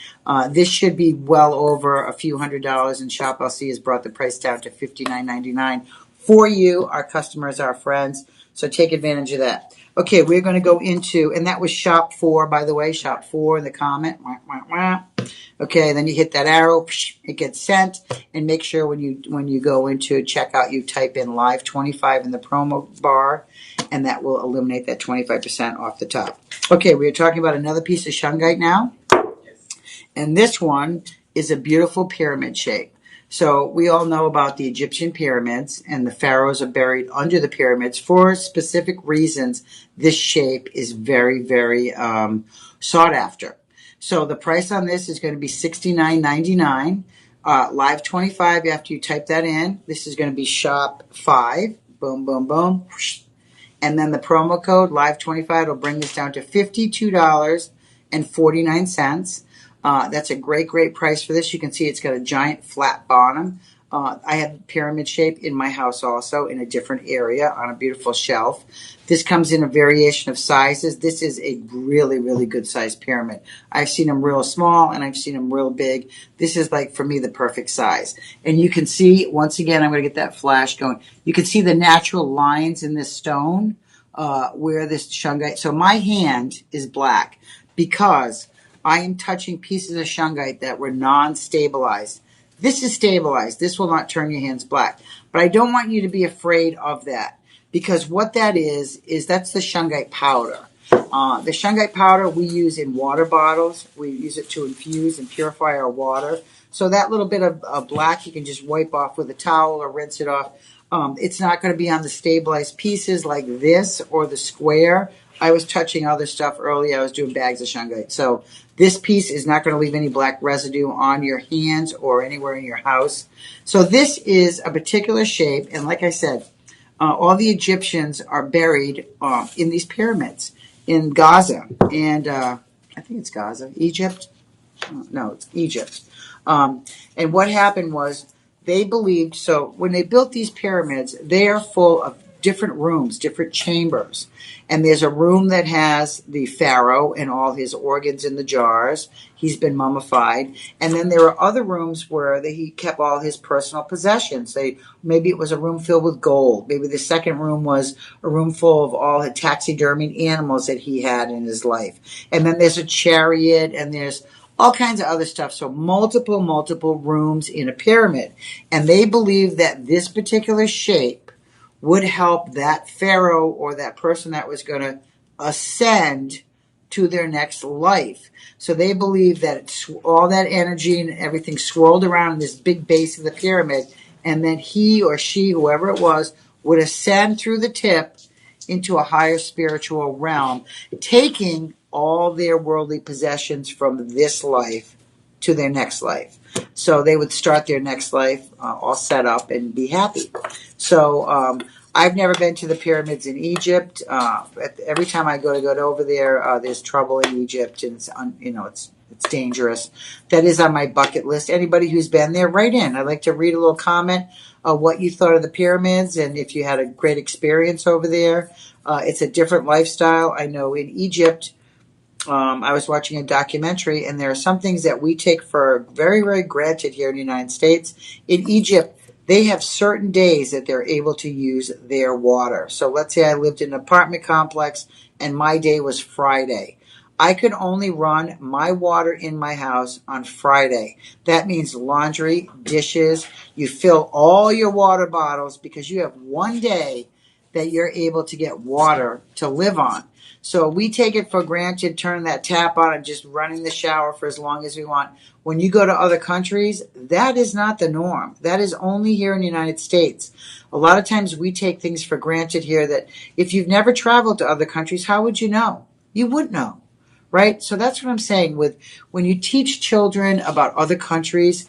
This should be well over a few $100s, and Shop LC has brought the price down to $59.99 for you, our customers, our friends. So take advantage of that. Okay, we're going to go into, and that was Shop 4, by the way, Shop 4 in the comment. Okay, then you hit that arrow, it gets sent, and make sure when you go into checkout, you type in Live 25 in the promo bar, and that will eliminate that 25% off the top. Okay, we're talking about another piece of shungite now, and this one is a beautiful pyramid shape. So we all know about the Egyptian pyramids, and the pharaohs are buried under the pyramids for specific reasons. This shape is very, very sought after. So the price on this is going to be $69.99. Live 25 after you type that in. This is going to be Shop 5. Boom, boom, boom. And then the promo code Live 25 will bring this down to $52.49. That's a great, great price for this. You can see it's got a giant flat bottom. I have pyramid shape in my house also in a different area on a beautiful shelf. This comes in a variation of sizes. This is a really, really good sized pyramid. I've seen them real small and I've seen them real big. This is like, for me, the perfect size. And you can see, once again, I'm going to get that flash going. You can see the natural lines in this stone where this shungite. So my hand is black because I am touching pieces of shungite that were non-stabilized. This is stabilized. This will not turn your hands black. But I don't want you to be afraid of that, because what that is that's the shungite powder. The shungite powder we use in water bottles. We use it to infuse and purify our water. So that little bit of black you can just wipe off with a towel or rinse it off. It's not going to be on the stabilized pieces like this or the square. I was touching other stuff earlier. I was doing bags of shungite. So this piece is not going to leave any black residue on your hands or anywhere in your house. So this is a particular shape. And like I said, all the Egyptians are buried in these pyramids in Gaza. And I think it's Gaza, Egypt. No, it's Egypt. And what happened was they believed, so when they built these pyramids, they are full of different rooms, different chambers. And there's a room that has the pharaoh and all his organs in the jars. He's been mummified. And then there are other rooms where he kept all his personal possessions. Maybe it was a room filled with gold. Maybe the second room was a room full of all the taxidermied animals that he had in his life. And then there's a chariot, and there's all kinds of other stuff. So multiple rooms in a pyramid. And they believe that this particular shape would help that pharaoh or that person that was going to ascend to their next life. So they believe that all that energy and everything swirled around in this big base of the pyramid, and then he or she, whoever it was, would ascend through the tip into a higher spiritual realm, taking all their worldly possessions from this life to their next life. So they would start their next life all set up and be happy. So I've never been to the pyramids in Egypt. Every time I go over there, there's trouble in Egypt, and it's dangerous. That is on my bucket list. Anybody who's been there, write in. I'd like to read a little comment of what you thought of the pyramids and if you had a great experience over there. It's a different lifestyle. I know in Egypt, I was watching a documentary, and there are some things that we take for very, very granted here in the United States. In Egypt, they have certain days that they're able to use their water. So let's say I lived in an apartment complex and my day was Friday. I could only run my water in my house on Friday. That means laundry, dishes. You fill all your water bottles because you have one day that you're able to get water to live on. So we take it for granted, turning that tap on and just running the shower for as long as we want. When you go to other countries, that is not the norm. That is only here in the United States. A lot of times we take things for granted here that if you've never traveled to other countries, how would you know? You wouldn't know, right? So that's what I'm saying with when you teach children about other countries,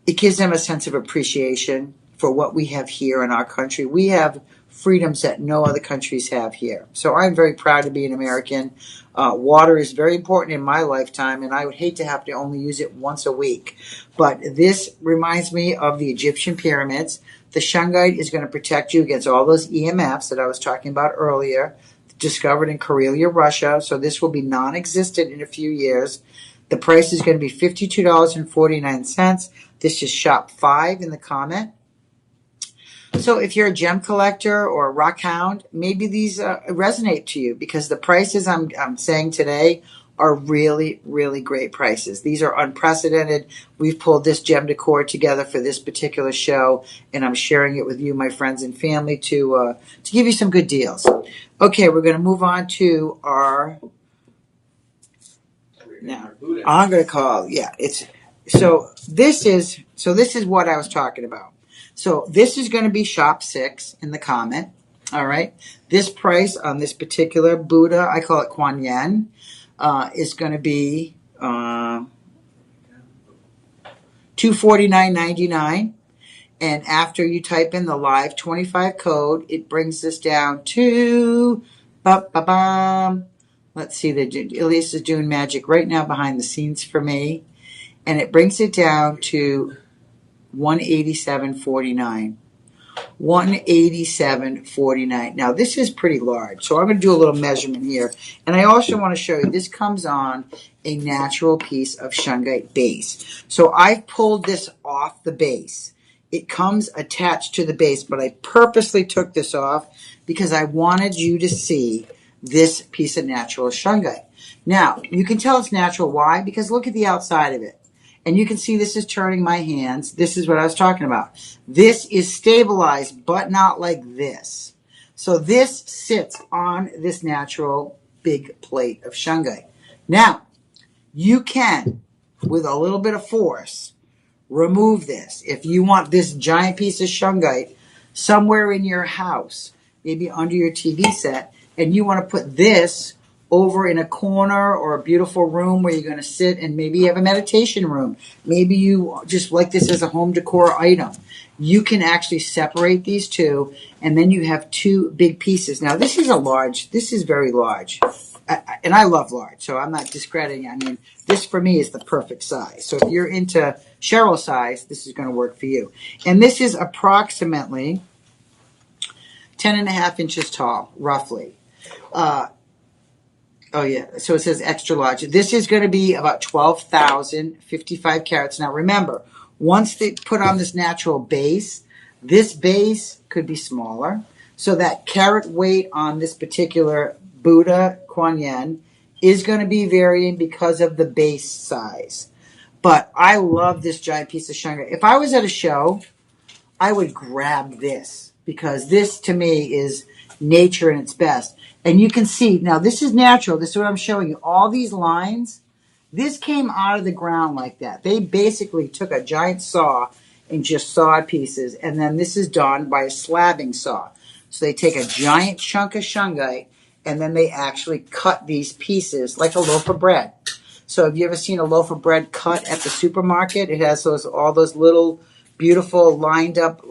it gives them a sense of appreciation for what we have here in our country. We have freedoms that no other countries have here. So I'm very proud to be an American. Water is very important in my lifetime, and I would hate to have to only use it once a week. But this reminds me of the Egyptian pyramids. The shungite is going to protect you against all those EMFs that I was talking about earlier, discovered in Karelia, Russia. So this will be non-existent in a few years. The price is going to be $52.49. This is shop 5 in the comment. So if you're a gem collector or a rock hound, maybe these resonate to you because the prices I'm saying today are really, really great prices. These are unprecedented. We've pulled this gem decor together for this particular show, and I'm sharing it with you, my friends and family, to give you some good deals. Okay, we're going to move on to our... Now, I'm going to call, this is what I was talking about. So this is going to be shop 6 in the comment. All right. This price on this particular Buddha, I call it Kuan Yin, is going to be $249.99. And after you type in the live 25 code, it brings this down to let's see, Elise is doing magic right now behind the scenes for me. And it brings it down to $187.49. $187.49. Now this is pretty large, so I'm going to do a little measurement here. And I also want to show you, this comes on a natural piece of shungite base. So I've pulled this off the base. It comes attached to the base, but I purposely took this off because I wanted you to see this piece of natural shungite. Now, you can tell it's natural. Why? Because look at the outside of it. And you can see this is turning my hands. This is what I was talking about. This is stabilized, but not like this. So this sits on this natural big plate of shungite. Now, you can, with a little bit of force, remove this. If you want this giant piece of shungite somewhere in your house, maybe under your TV set, and you want to put this over in a corner or a beautiful room where you're going to sit, and maybe you have a meditation room. Maybe you just like this as a home decor item. You can actually separate these two, and then you have two big pieces. Now, this is very large. And I love large, so I'm not discrediting. I mean, this for me is the perfect size. So if you're into Cheryl size, this is going to work for you. And this is approximately 10.5 inches tall, roughly. So it says extra large. This is going to be about 12,055 carats. Now remember, once they put on this natural base, this base could be smaller. So that carat weight on this particular Buddha Kuan Yin is going to be varying because of the base size. But I love this giant piece of shungite. If I was at a show, I would grab this because this to me is nature in its best. And you can see, now this is natural. This is what I'm showing you. All these lines, this came out of the ground like that. They basically took a giant saw and just sawed pieces. And then this is done by a slabbing saw. So they take a giant chunk of shungite and then they actually cut these pieces like a loaf of bread. So have you ever seen a loaf of bread cut at the supermarket? It has all those little beautiful lined up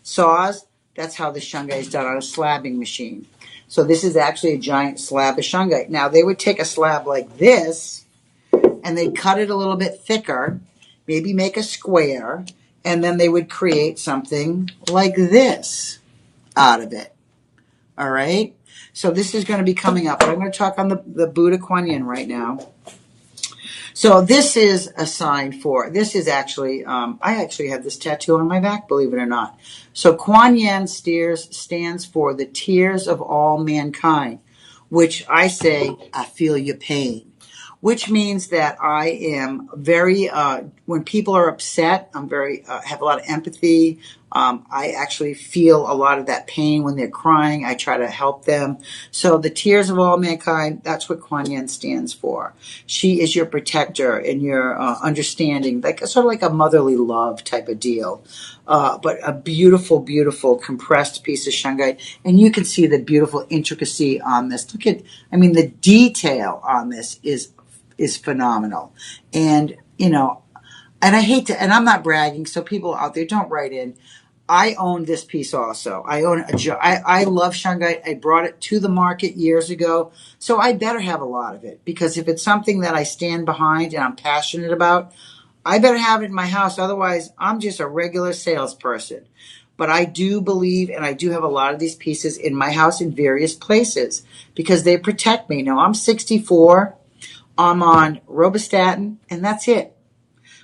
saws. That's how the shungite is done on a slabbing machine. So this is actually a giant slab of shungite. Now they would take a slab like this and they'd cut it a little bit thicker, maybe make a square, and then they would create something like this out of it. All right? So this is going to be coming up. But I'm going to talk on the Buddha Kuan Yin right now. So this is a sign for, this is actually, I actually have this tattoo on my back, believe it or not. So Kuan Yin stands for the tears of all mankind, which I say, I feel your pain. Which means that I am very, when people are upset, I'm very, have a lot of empathy. I actually feel a lot of that pain when they're crying. I try to help them. So the tears of all mankind, that's what Kuan Yin stands for. She is your protector and your understanding, like sort of like a motherly love type of deal. But a beautiful, beautiful compressed piece of shungite. And you can see the beautiful intricacy on this. Look at, I mean, the detail on this is phenomenal. And, you know, and I hate to, and I'm not bragging, so people out there don't write in. I own this piece also. I own I love shungite. I brought it to the market years ago. So I better have a lot of it, because if it's something that I stand behind and I'm passionate about, I better have it in my house. Otherwise, I'm just a regular salesperson. But I do believe, and I do have a lot of these pieces in my house in various places because they protect me. Now, I'm 64. I'm on robistatin, and that's it.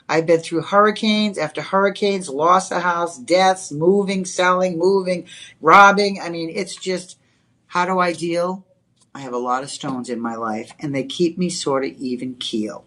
I've been through hurricanes after hurricanes, lost a house, deaths, moving, selling, moving, robbing. I mean, it's just, how do I deal? I have a lot of stones in my life, and they keep me sort of even keel.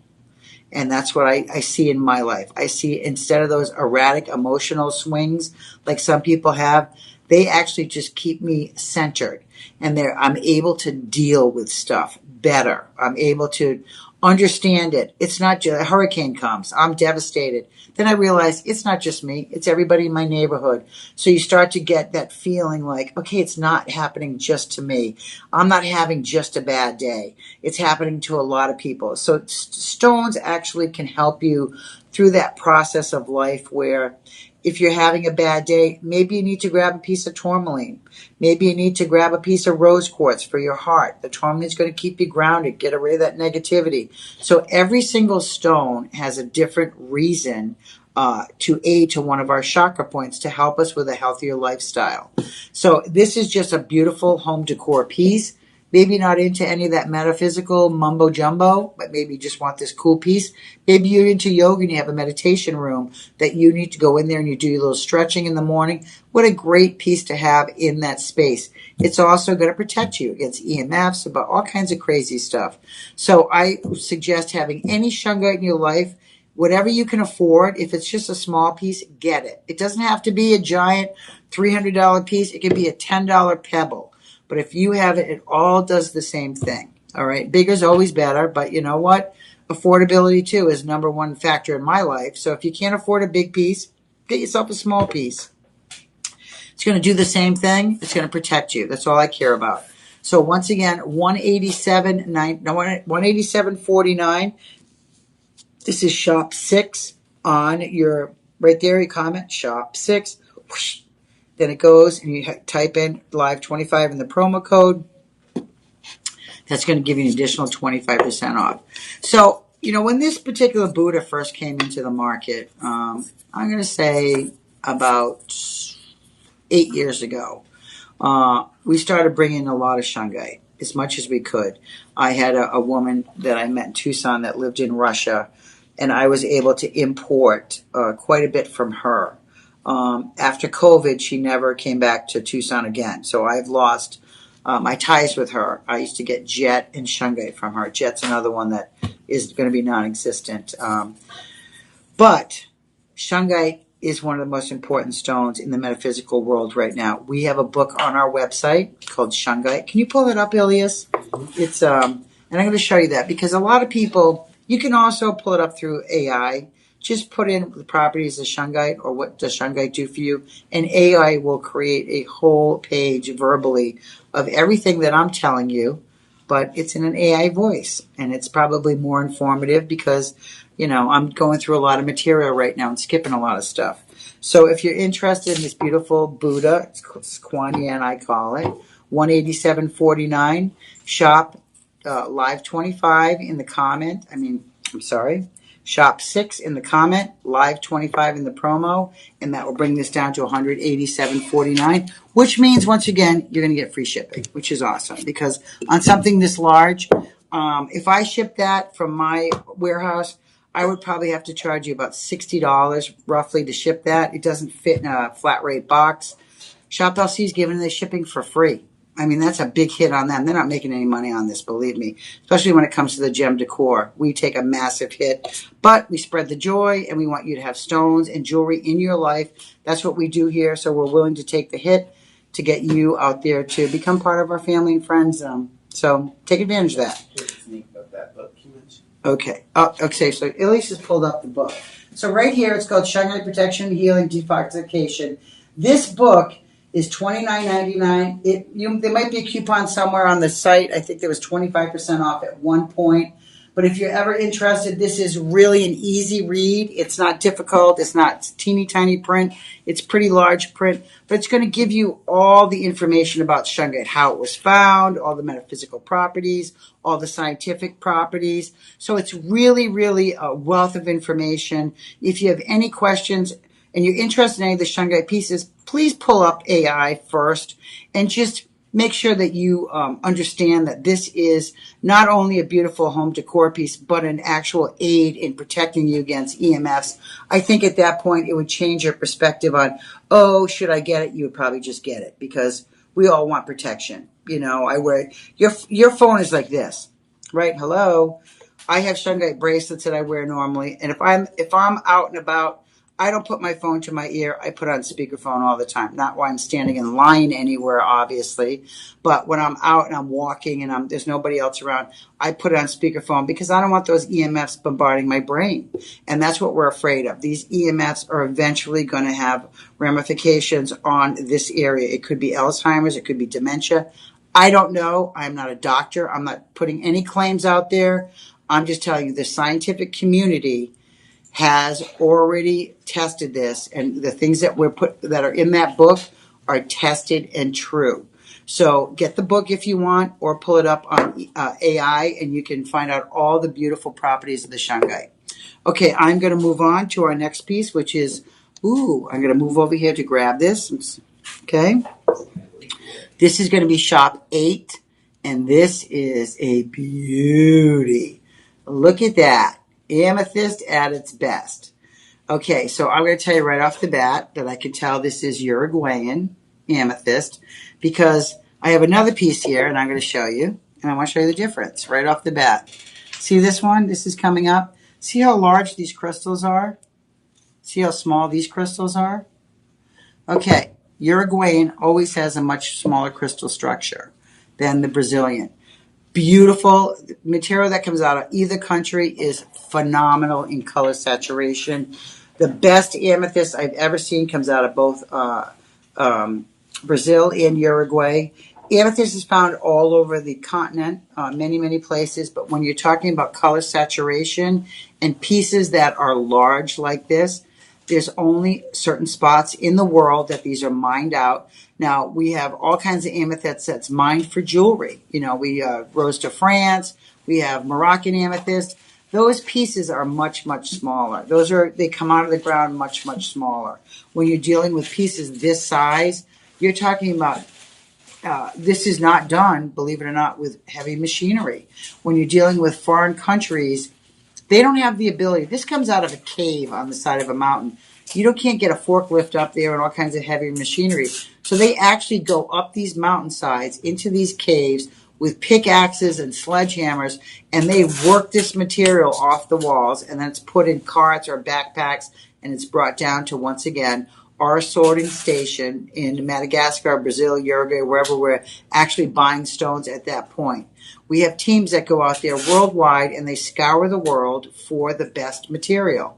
And that's what I see in my life. I see, instead of those erratic emotional swings like some people have, they actually just keep me centered. And I'm able to deal with stuff better. I'm able to understand it. It's not just a hurricane comes, I'm devastated. Then I realize it's not just me, it's everybody in my neighborhood. So you start to get that feeling like, okay, it's not happening just to me. I'm not having just a bad day. It's happening to a lot of people. So stones actually can help you through that process of life where if you're having a bad day, maybe you need to grab a piece of tourmaline. Maybe you need to grab a piece of rose quartz for your heart. The tourmaline is going to keep you grounded, get rid of that negativity. So every single stone has a different reason to aid to one of our chakra points to help us with a healthier lifestyle. So this is just a beautiful home decor piece. Maybe not into any of that metaphysical mumbo jumbo, but maybe you just want this cool piece. Maybe you're into yoga and you have a meditation room that you need to go in there and you do your little stretching in the morning. What a great piece to have in that space. It's also going to protect you against EMFs, about all kinds of crazy stuff. So I suggest having any shungite in your life, whatever you can afford. If it's just a small piece, get it. It doesn't have to be a giant $300 piece. It can be a $10 pebble. But if you have it, it all does the same thing. All right. Bigger is always better. But you know what? Affordability, too, is number one factor in my life. So if you can't afford a big piece, get yourself a small piece. It's going to do the same thing. It's going to protect you. That's all I care about. So once again, 187.49. This is shop 6 on your, right there, you comment, shop 6. Whoosh. Then it goes and you type in live 25 in the promo code. That's going to give you an additional 25% off. So, you know, when this particular Buddha first came into the market, I'm going to say about 8 years ago, we started bringing a lot of shungite, as much as we could. I had a woman that I met in Tucson that lived in Russia, and I was able to import quite a bit from her. After COVID, she never came back to Tucson again. So I've lost my ties with her. I used to get jet and shungite from her. Jet's another one that is going to be non-existent. But shungite is one of the most important stones in the metaphysical world right now. We have a book on our website called Shungite. Can you pull it up, Ilias? It's and I'm going to show you that because a lot of people, you can also pull it up through AI. Just put in the properties of shungite or what does shungite do for you, and AI will create a whole page verbally of everything that I'm telling you, but it's in an AI voice, and it's probably more informative because, you know, I'm going through a lot of material right now and skipping a lot of stuff. So if you're interested in this beautiful Buddha, it's Kuan Yin, I call it, 187.49, shop live 25 in the comment. Shop 6 in the comment, live 25 in the promo, and that will bring this down to $187.49, which means, once again, you're going to get free shipping, which is awesome because on something this large, If I ship that from my warehouse, I would probably have to charge you about $60 roughly to ship that. It doesn't fit in a flat rate box. Shop LC is giving the shipping for free. I mean, that's a big hit on them. They're not making any money on this, believe me, especially when it comes to the gem decor. We take a massive hit, but we spread the joy and we want you to have stones and jewelry in your life. That's what we do here. So we're willing to take the hit to get you out there to become part of our family and friends. So take advantage of that. Okay. Okay. So Elise has pulled up the book. So right here, it's called Shanghai Protection, Healing, Detoxification. This book is $29.99. There might be a coupon somewhere on the site. I think there was 25% off at one point. But if you're ever interested, this is really an easy read. It's not difficult. It's not teeny tiny print. It's pretty large print. But it's going to give you all the information about shungite, how it was found, all the metaphysical properties, all the scientific properties. So it's really, really a wealth of information. If you have any questions and you're interested in any of the shungite pieces, please pull up AI first and just make sure that you understand that this is not only a beautiful home decor piece, but an actual aid in protecting you against EMFs. I think at that point it would change your perspective on, oh, should I get it? You would probably just get it because we all want protection. You know, I wear your phone is like this, right? Hello, I have shungite bracelets that I wear normally, and if I'm out and about, I don't put my phone to my ear. I put on speakerphone all the time. Not while I'm standing in line anywhere, obviously, but when I'm out and I'm walking and there's nobody else around, I put it on speakerphone because I don't want those EMFs bombarding my brain. And that's what we're afraid of. These EMFs are eventually going to have ramifications on this area. It could be Alzheimer's. It could be dementia. I don't know. I'm not a doctor. I'm not putting any claims out there. I'm just telling you the scientific community has already tested this, and the things that that are in that book are tested and true. So get the book if you want, or pull it up on AI, and you can find out all the beautiful properties of the shungite. Okay, I'm going to move on to our next piece, which is, I'm going to move over here to grab this. Okay, this is going to be shop 8, and this is a beauty. Look at that. Amethyst at its best. Okay, so I'm going to tell you right off the bat that I can tell this is Uruguayan amethyst because I have another piece here and I'm going to show you, and I want to show you the difference right off the bat. See this one? This is coming up. See how large these crystals are? See how small these crystals are? Okay, Uruguayan always has a much smaller crystal structure than the Brazilian. Beautiful material that comes out of either country is phenomenal in color saturation. The best amethyst I've ever seen comes out of both Brazil and Uruguay. Amethyst is found all over the continent, many, many places. But when you're talking about color saturation and pieces that are large like this, there's only certain spots in the world that these are mined out. Now, we have all kinds of amethysts that's mined for jewelry. You know, we Rose de France, we have Moroccan amethyst. Those pieces are much, much smaller. They come out of the ground much, much smaller. When you're dealing with pieces this size, you're talking about this is not done, believe it or not, with heavy machinery. When you're dealing with foreign countries, they don't have the ability. This comes out of a cave on the side of a mountain. You can't get a forklift up there and all kinds of heavy machinery. So they actually go up these mountainsides into these caves with pickaxes and sledgehammers, and they work this material off the walls, and then it's put in carts or backpacks, and it's brought down to, once again, our sorting station in Madagascar, Brazil, Uruguay, wherever we're actually buying stones at that point. We have teams that go out there worldwide and they scour the world for the best material.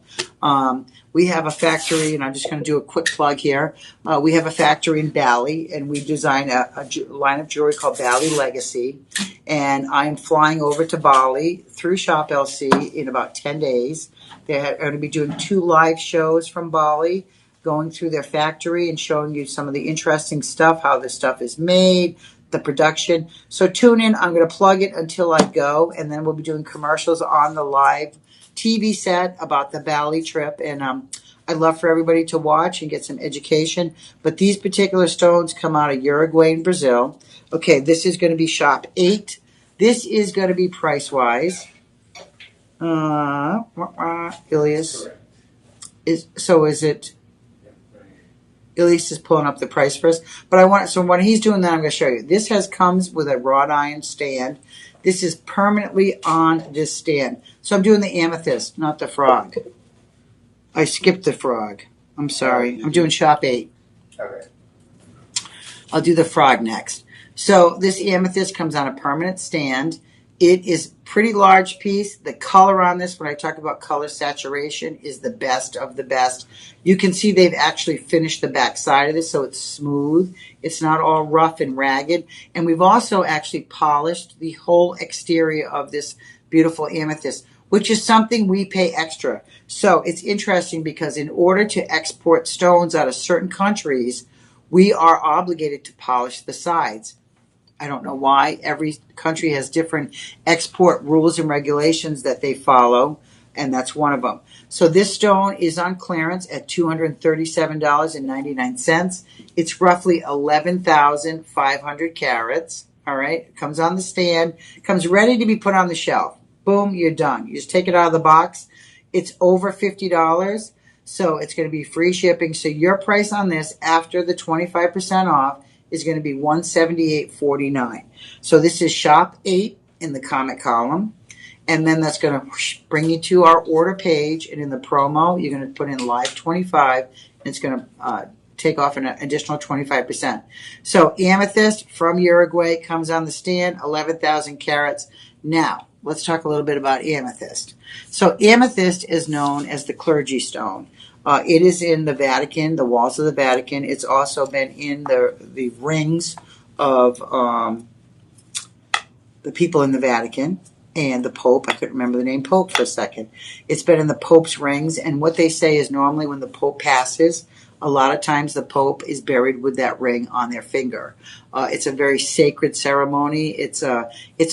We have a factory, and I'm just going to do a quick plug here. We have a factory in Bali, and we design a line of jewelry called Bali Legacy. And I'm flying over to Bali through Shop LC in about 10 days. They're going to be doing 2 live shows from Bali, going through their factory and showing you some of the interesting stuff, how this stuff is made, the production. So tune in. I'm going to plug it until I go, and then we'll be doing commercials on the live TV set about the Bali trip. And I'd love for everybody to watch and get some education. But these particular stones come out of Uruguay and Brazil. Okay, this is going to be shop 8. This is going to be price-wise. Ilias. Is it? Ilias is pulling up the price for us. But so when he's doing that, I'm going to show you. This comes with a wrought iron stand. This is permanently on this stand. So I'm doing the amethyst, not the frog. I skipped the frog. I'm sorry. I'm doing shop 8. Okay. I'll do the frog next. So this amethyst comes on a permanent stand. It is a pretty large piece. The color on this, when I talk about color saturation, is the best of the best. You can see they've actually finished the back side of this, so it's smooth. It's not all rough and ragged. And we've also actually polished the whole exterior of this beautiful amethyst, which is something we pay extra. So it's interesting because in order to export stones out of certain countries, we are obligated to polish the sides. I don't know why. Every country has different export rules and regulations that they follow, and that's one of them. So this stone is on clearance at $237.99. It's roughly 11,500 carats. All right, it comes on the stand, comes ready to be put on the shelf. Boom, you're done. You just take it out of the box. It's over $50, so it's going to be free shipping. So your price on this after the 25% off is going to be $178.49. So this is shop 8 in the comment column. And then that's going to bring you to our order page. And in the promo, you're going to put in live 25. And it's going to take off an additional 25%. So amethyst from Uruguay comes on the stand, 11,000 carats. Now, let's talk a little bit about amethyst. So amethyst is known as the clergy stone. It is in the Vatican, the walls of the Vatican. It's also been in the rings of the people in the Vatican and the Pope. I couldn't remember the name Pope for a second. It's been in the Pope's rings, and what they say is normally when the Pope passes, a lot of times the Pope is buried with that ring on their finger. It's a very sacred ceremony. It's a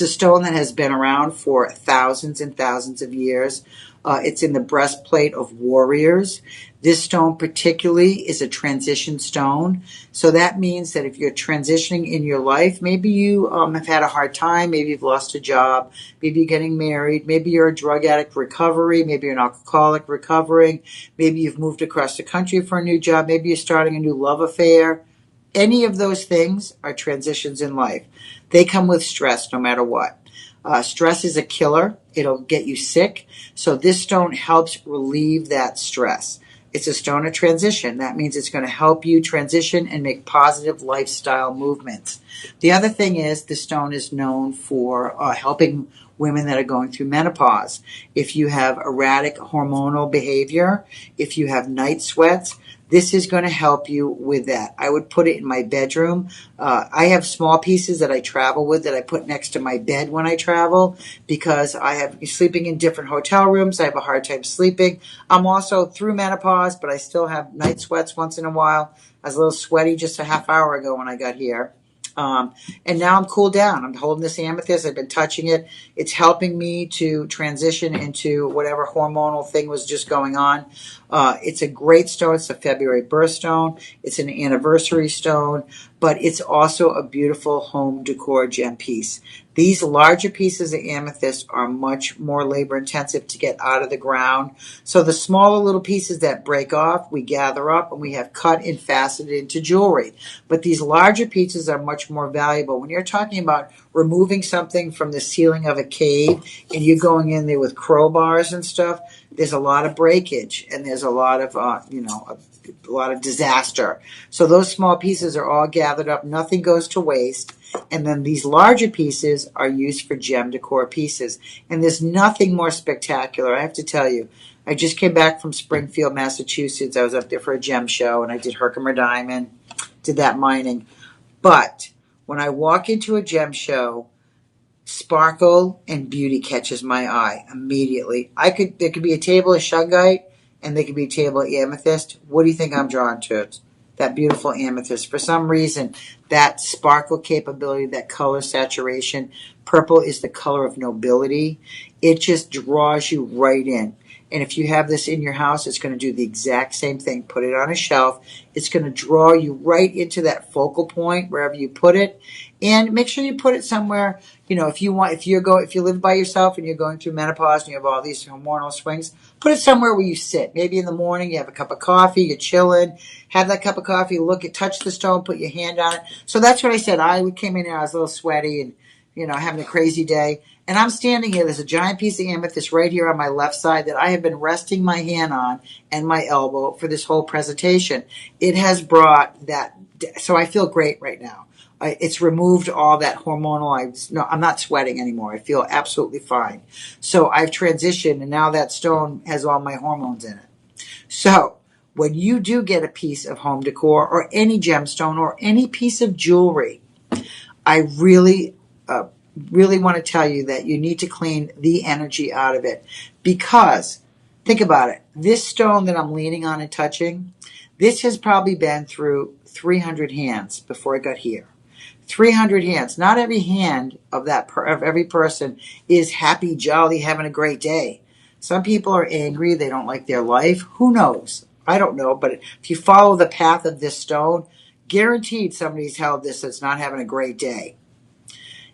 stone that has been around for thousands and thousands of years. It's in the breastplate of warriors. This stone particularly is a transition stone. So that means that if you're transitioning in your life, maybe you have had a hard time, maybe you've lost a job, maybe you're getting married, maybe you're a drug addict recovering, maybe you're an alcoholic recovering, maybe you've moved across the country for a new job, maybe you're starting a new love affair. Any of those things are transitions in life. They come with stress no matter what. Stress is a killer. It'll get you sick. So this stone helps relieve that stress. It's a stone of transition. That means it's going to help you transition and make positive lifestyle movements. The other thing is the stone is known for helping women that are going through menopause. If you have erratic hormonal behavior, if you have night sweats, this is going to help you with that. I would put it in my bedroom. I have small pieces that I travel with that I put next to my bed when I travel because I have sleeping in different hotel rooms. I have a hard time sleeping. I'm also through menopause, but I still have night sweats once in a while. I was a little sweaty just a half hour ago when I got here. And now I'm cooled down. I'm holding this amethyst. I've been touching it. It's helping me to transition into whatever hormonal thing was just going on. It's a great stone. It's a February birthstone. It's an anniversary stone, but it's also a beautiful home decor gem piece. These larger pieces of amethyst are much more labor intensive to get out of the ground. So the smaller little pieces that break off, we gather up and we have cut and faceted into jewelry. But these larger pieces are much more valuable. When you're talking about removing something from the ceiling of a cave and you're going in there with crowbars and stuff, there's a lot of breakage and there's a lot of, a lot of disaster. So those small pieces are all gathered up. Nothing goes to waste. And then these larger pieces are used for gem decor pieces. And there's nothing more spectacular. I have to tell you, I just came back from Springfield, Massachusetts. I was up there for a gem show and I did Herkimer Diamond, did that mining. But when I walk into a gem show, sparkle and beauty catches my eye immediately. There could be a table of shungite and there could be a table of amethyst. What do you think I'm drawn to? That beautiful amethyst. For some reason, that sparkle capability, that color saturation, purple is the color of nobility. It just draws you right in. And if you have this in your house, it's going to do the exact same thing. Put it on a shelf. It's going to draw you right into that focal point wherever you put it. And make sure you put it somewhere, if you live by yourself and you're going through menopause and you have all these hormonal swings, put it somewhere where you sit. Maybe in the morning you have a cup of coffee, you're chilling, have that cup of coffee, touch the stone, put your hand on it. So that's what I said. I came in here, I was a little sweaty and, having a crazy day. And I'm standing here, there's a giant piece of amethyst right here on my left side that I have been resting my hand on and my elbow for this whole presentation. It has brought that, so I feel great right now. It's removed all that hormonal. I'm not sweating anymore. I feel absolutely fine. So I've transitioned, and now that stone has all my hormones in it. So when you do get a piece of home decor or any gemstone or any piece of jewelry, I really want to tell you that you need to clean the energy out of it. Because, think about it, this stone that I'm leaning on and touching, this has probably been through 300 hands before it got here. 300 hands. Not every hand of every person is happy, jolly, having a great day. Some people are angry. They don't like their life. Who knows? I don't know. But if you follow the path of this stone, guaranteed somebody's held this that's not having a great day.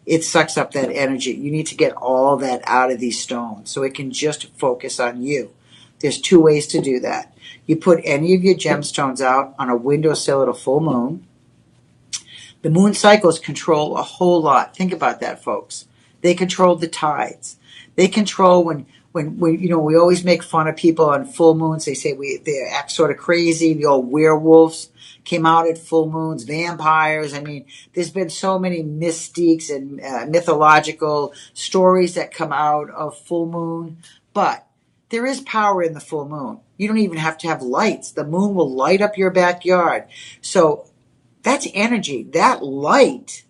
It sucks up that energy. You need to get all that out of these stones so it can just focus on you. There's 2 ways to do that. You put any of your gemstones out on a windowsill at a full moon. The moon cycles control a whole lot. Think about that, folks. They control the tides. They control when we always make fun of people on full moons. They say they act sort of crazy. The old werewolves came out at full moons, vampires. I mean, there's been so many mystiques and mythological stories that come out of full moon. But there is power in the full moon. You don't even have to have lights. The moon will light up your backyard. So that's energy. That light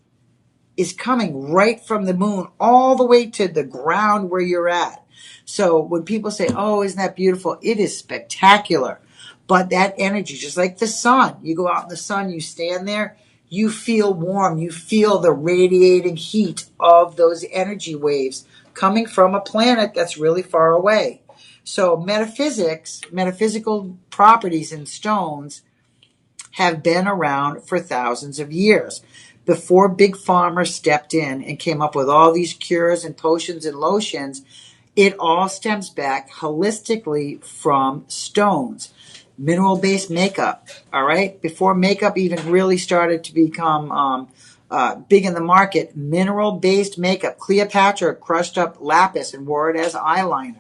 is coming right from the moon all the way to the ground where you're at. So when people say, oh, isn't that beautiful? It is spectacular. But that energy, just like the sun, you go out in the sun, you stand there, you feel warm. You feel the radiating heat of those energy waves coming from a planet that's really far away. So metaphysical properties in stones have been around for thousands of years. Before Big Pharma stepped in and came up with all these cures and potions and lotions, it all stems back holistically from stones. Mineral-based makeup, all right? Before makeup even really started to become big in the market, mineral-based makeup. Cleopatra crushed up lapis and wore it as eyeliner.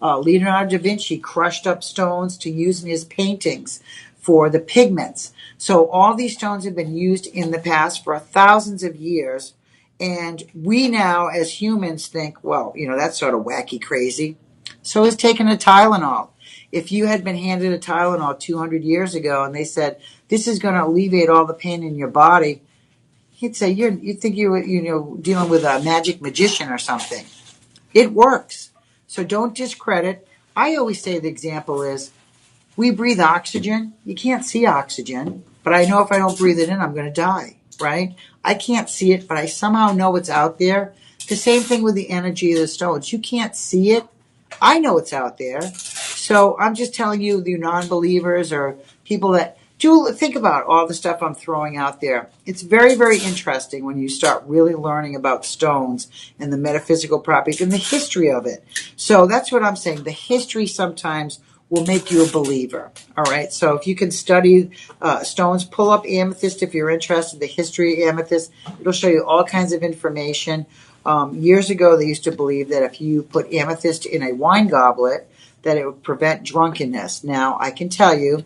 Leonardo da Vinci crushed up stones to use in his paintings for the pigments. So all these stones have been used in the past for thousands of years. And we now, as humans, think, well, that's sort of wacky crazy. So is taking a Tylenol. If you had been handed a Tylenol 200 years ago and they said, this is going to alleviate all the pain in your body, you'd say, you'd think you were dealing with a magic magician or something. It works. So don't discredit. I always say the example is, we breathe oxygen. You can't see oxygen, but I know if I don't breathe it in, I'm going to die, right? I can't see it, but I somehow know it's out there. The same thing with the energy of the stones. You can't see it. I know it's out there. So I'm just telling you, the non-believers or people that do think about all the stuff I'm throwing out there. It's very, very interesting when you start really learning about stones and the metaphysical properties and the history of it. So that's what I'm saying. The history sometimes will make you a believer. All right. So if you can study stones, pull up amethyst if you're interested. The history of amethyst, it'll show you all kinds of information. Years ago, they used to believe that if you put amethyst in a wine goblet, that it would prevent drunkenness. Now, I can tell you,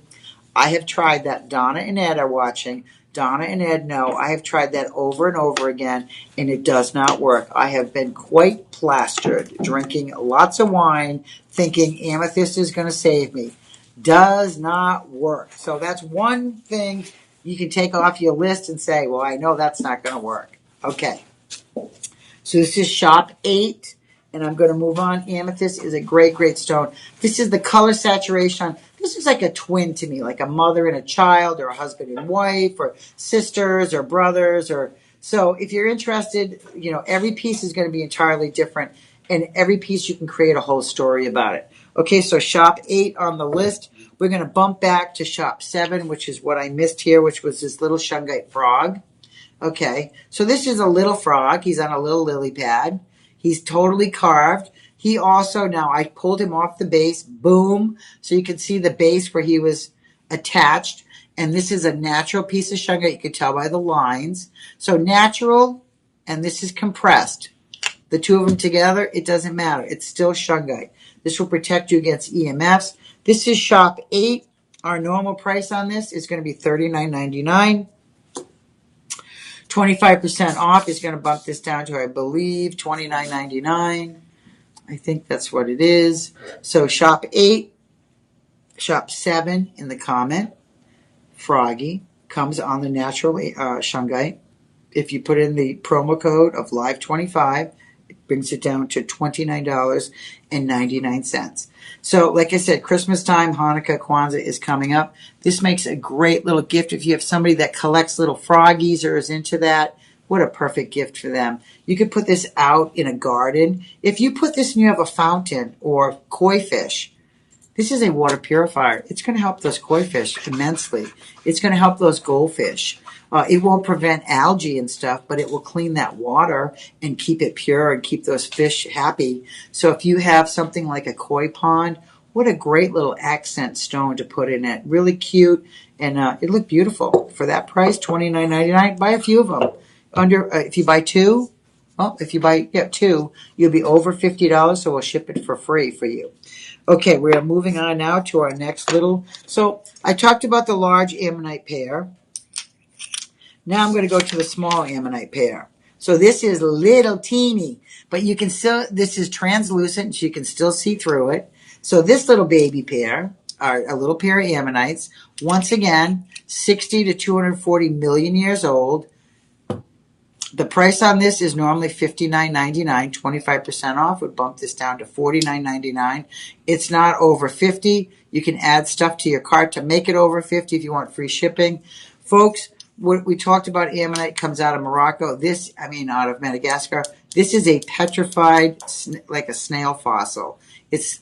I have tried that. Donna and Ed are watching. Donna and Ed know I have tried that over and over again, and it does not work. I have been quite plastered drinking lots of wine, thinking amethyst is going to save me. Does not work. So that's one thing you can take off your list and say, well, I know that's not going to work. Okay. So this is shop 8, and I'm going to move on. Amethyst is a great, great stone. This is the color saturation. This is like a twin to me, like a mother and a child, or a husband and wife, or sisters or brothers. So if you're interested, every piece is going to be entirely different, and every piece you can create a whole story about it. Okay, so shop 8 on the list. We're going to bump back to shop 7, which is what I missed here, which was this little shungite frog. Okay, so this is a little frog. He's on a little lily pad. He's totally carved. He also, now I pulled him off the base, boom, so you can see the base where he was attached. And this is a natural piece of shungite. You can tell by the lines. So natural, and this is compressed. The two of them together, it doesn't matter. It's still shungite. This will protect you against EMFs. This is shop 8. Our normal price on this is going to be $39.99. 25% off is going to bump this down to, I believe, $29.99. I think that's what it is. So shop 8, shop 7 in the comment. Froggy comes on the natural shungite. If you put in the promo code of Live25, it brings it down to $29.99. So, like I said, Christmas time, Hanukkah, Kwanzaa is coming up. This makes a great little gift if you have somebody that collects little froggies or is into that. What a perfect gift for them. You could put this out in a garden. If you put this and you have a fountain or koi fish, this is a water purifier. It's going to help those koi fish immensely. It's going to help those goldfish. It won't prevent algae and stuff, but it will clean that water and keep it pure and keep those fish happy. So if you have something like a koi pond, what a great little accent stone to put in it. Really cute, and it looked beautiful. For that price, $29.99, buy a few of them. If you buy two, two, you'll be over $50, so we'll ship it for free for you. Okay, we are moving on now to our next little. So I talked about the large ammonite pear. Now I'm going to go to the small ammonite pear. So this is little teeny, but you can still, this is translucent, so you can still see through it. So this little baby pear, a little pair of ammonites, once again, 60 to 240 million years old. The price on this is normally $59.99. 25% off would bump this down to $49.99. It's not over 50. You can add stuff to your cart to make it over 50 if you want free shipping. Folks, what we talked about, ammonite comes out of Morocco. Out of Madagascar. This is a petrified, like a snail fossil. It's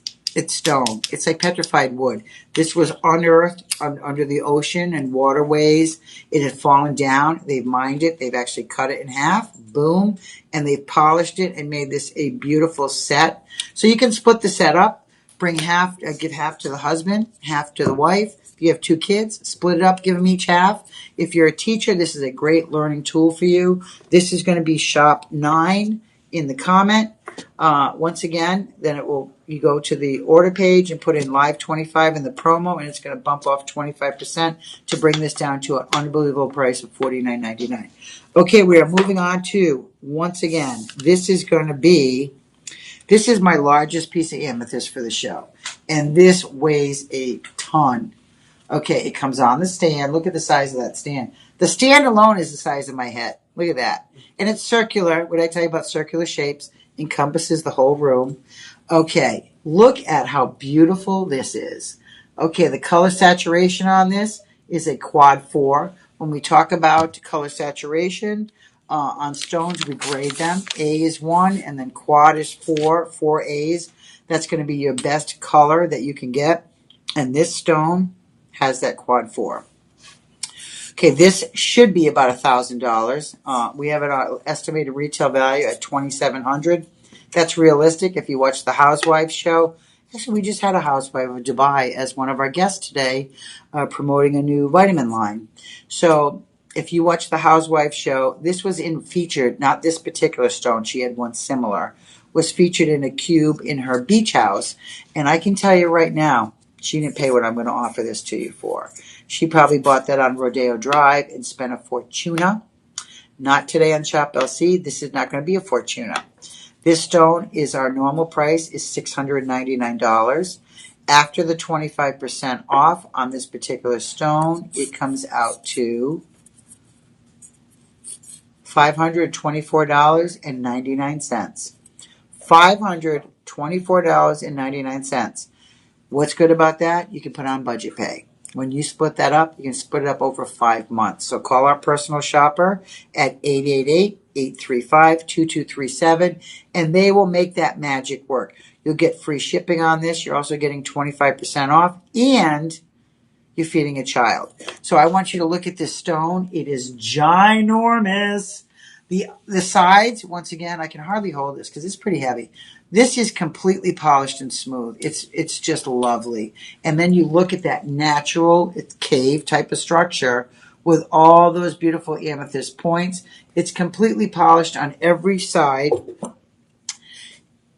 stone. It's like petrified wood. This was unearthed under the ocean and waterways. It had fallen down. They've mined it. They've actually cut it in half. Boom. And they've polished it and made this a beautiful set. So you can split the set up. Bring half, give half to the husband, half to the wife. If you have 2 kids, split it up, give them each half. If you're a teacher, this is a great learning tool for you. This is going to be shop 9 in the comment. Once again, then you go to the order page and put in Live25 in the promo, and it's going to bump off 25% to bring this down to an unbelievable price of $49.99. Okay, we are moving on to, once again, this is my largest piece of amethyst for the show, and this weighs a ton. Okay, it comes on the stand. Look at the size of that stand. The stand alone is the size of my head. Look at that. And it's circular. What I tell you about circular shapes encompasses the whole room. Okay, look at how beautiful this is. Okay, the color saturation on this is a quad 4. When we talk about color saturation on stones, we grade them. A is 1, and then quad is 4 A's. That's going to be your best color that you can get. And this stone has that quad 4. Okay, this should be about $1,000. We have an estimated retail value at $2,700. That's realistic if you watch the Housewives show. Actually, we just had a housewife of Dubai as one of our guests today, promoting a new vitamin line. So if you watch the Housewives show, this was featured, not this particular stone, she had one similar, was featured in a cube in her beach house. And I can tell you right now, she didn't pay what I'm going to offer this to you for. She probably bought that on Rodeo Drive and spent a fortuna. Not today on Shop LC. This is not going to be a fortuna. This stone is our normal price is $699. After the 25% off on this particular stone, it comes out to $524.99. $524.99. What's good about that? You can put on budget pay. When you split that up, you can split it up over 5 months. So call our personal shopper at 888-835-2237, and they will make that magic work. You'll get free shipping on this. You're also getting 25% off, and you're feeding a child. So I want you to look at this stone. It is ginormous. The sides, once again, I can hardly hold this because it's pretty heavy. This is completely polished and smooth. It's just lovely. And then you look at that natural cave type of structure with all those beautiful amethyst points. It's completely polished on every side.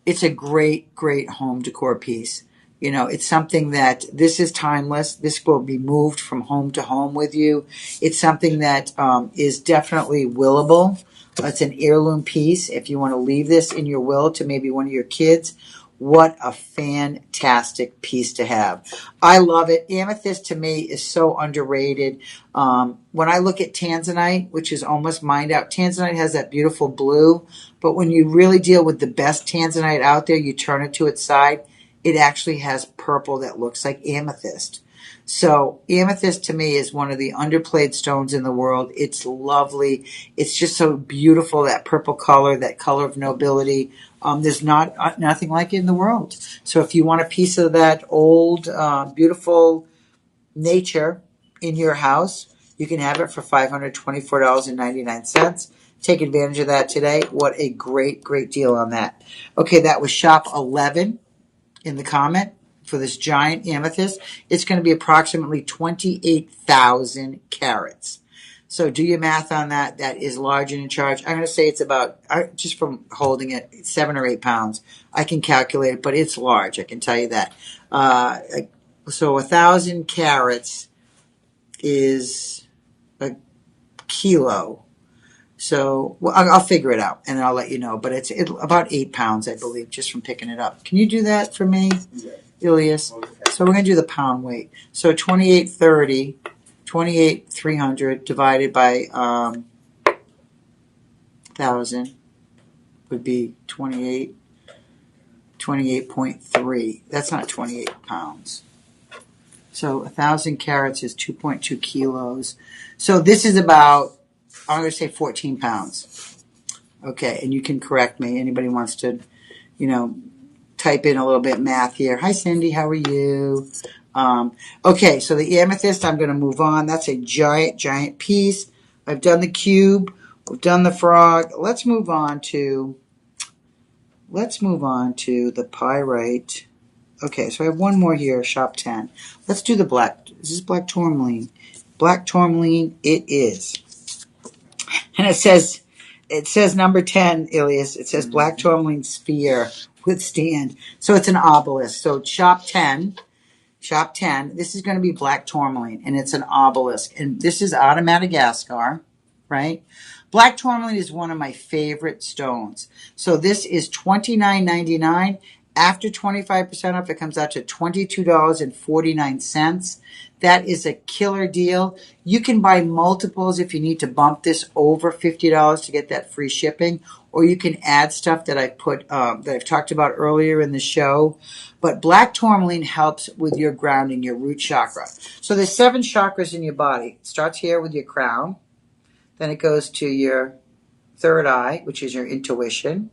It's a great, great home decor piece. You know, it's something that this is timeless. This will be moved from home to home with you. It's something that is definitely willable. It's an heirloom piece. If you want to leave this in your will to maybe one of your kids, what a fantastic piece to have. I love it. Amethyst to me is so underrated. When I look at tanzanite, which is almost mined out, tanzanite has that beautiful blue, but when you really deal with the best tanzanite out there, you turn it to its side, it actually has purple that looks like amethyst. So amethyst to me is one of the underplayed stones in the world. It's lovely. It's just so beautiful, that purple color, that color of nobility. There's nothing like it in the world. So if you want a piece of that old, beautiful nature in your house, you can have it for $524.99. Take advantage of that today. What a great, great deal on that. Okay, that was shop 11 in the comment for this giant amethyst. It's going to be approximately 28,000 carats. So do your math on that. That is large and in charge. I'm going to say it's about, just from holding it, 7 or 8 pounds. I can calculate it, but it's large. I can tell you that. So 1,000 carats is a kilo. So I'll figure it out and I'll let you know. But it's about 8 pounds, I believe, just from picking it up. Can you do that for me, Ilias? So we're going to do the pound weight. So 28,300 divided by 1,000 would be 28.3. That's not 28 pounds. So 1,000 carats is 2.2 kilos. So this is about, I'm going to say 14 pounds. Okay, and you can correct me. Anybody wants to, type in a little bit math here. Hi, Cindy. How are you? Okay, so the amethyst, I'm going to move on. That's a giant, giant piece. I've done the cube. We've done the frog. Let's move on to the pyrite. Okay, so I have one more here, shop 10. Let's do the black. This is black tourmaline. Black tourmaline it is. And it says number 10, Ilias. It says black tourmaline sphere withstand. So it's an obelisk. So shop 10, this is going to be black tourmaline, and it's an obelisk. And this is out of Madagascar, right? Black tourmaline is one of my favorite stones. So this is $29.99. After 25% off, it comes out to $22.49. That is a killer deal. You can buy multiples if you need to bump this over $50 to get that free shipping, or you can add stuff that I put that I've talked about earlier in the show. But black tourmaline helps with your grounding, your root chakra. So there's 7 chakras in your body. It starts here with your crown. Then it goes to your third eye, which is your intuition.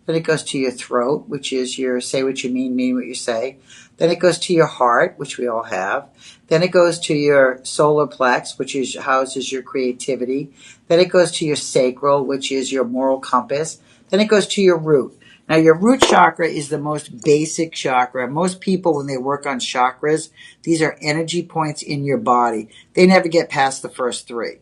Then it goes to your throat, which is your say what you mean what you say. Then it goes to your heart, which we all have. Then it goes to your solar plex, which houses your creativity. Then it goes to your sacral, which is your moral compass. Then it goes to your root. Now, your root chakra is the most basic chakra. Most people, when they work on chakras, these are energy points in your body. They never get past the first 3.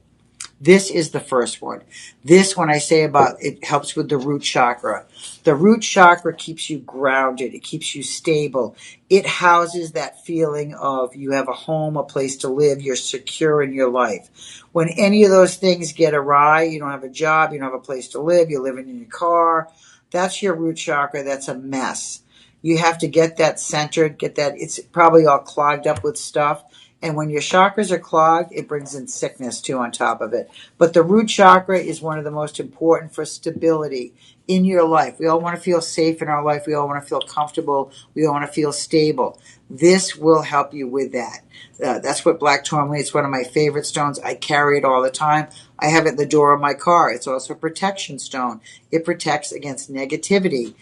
This is the first one. This, when I say about it, helps with the root chakra. The root chakra keeps you grounded. It keeps you stable. It houses that feeling of you have a home, a place to live. You're secure in your life. When any of those things get awry, you don't have a job, you don't have a place to live, you're living in your car, that's your root chakra. That's a mess. You have to get that centered, it's probably all clogged up with stuff. And when your chakras are clogged, it brings in sickness too on top of it. But the root chakra is one of the most important for stability in your life. We all want to feel safe in our life. We all want to feel comfortable. We all want to feel stable. This will help you with that. That's what black tourmaline, it's one of my favorite stones. I carry it all the time. I have it at the door of my car. It's also a protection stone. It protects against negativity.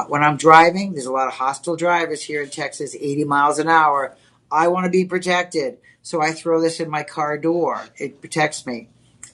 When I'm driving, there's a lot of hostile drivers here in Texas, 80 miles an hour. I want to be protected. So I throw this in my car door. It protects me.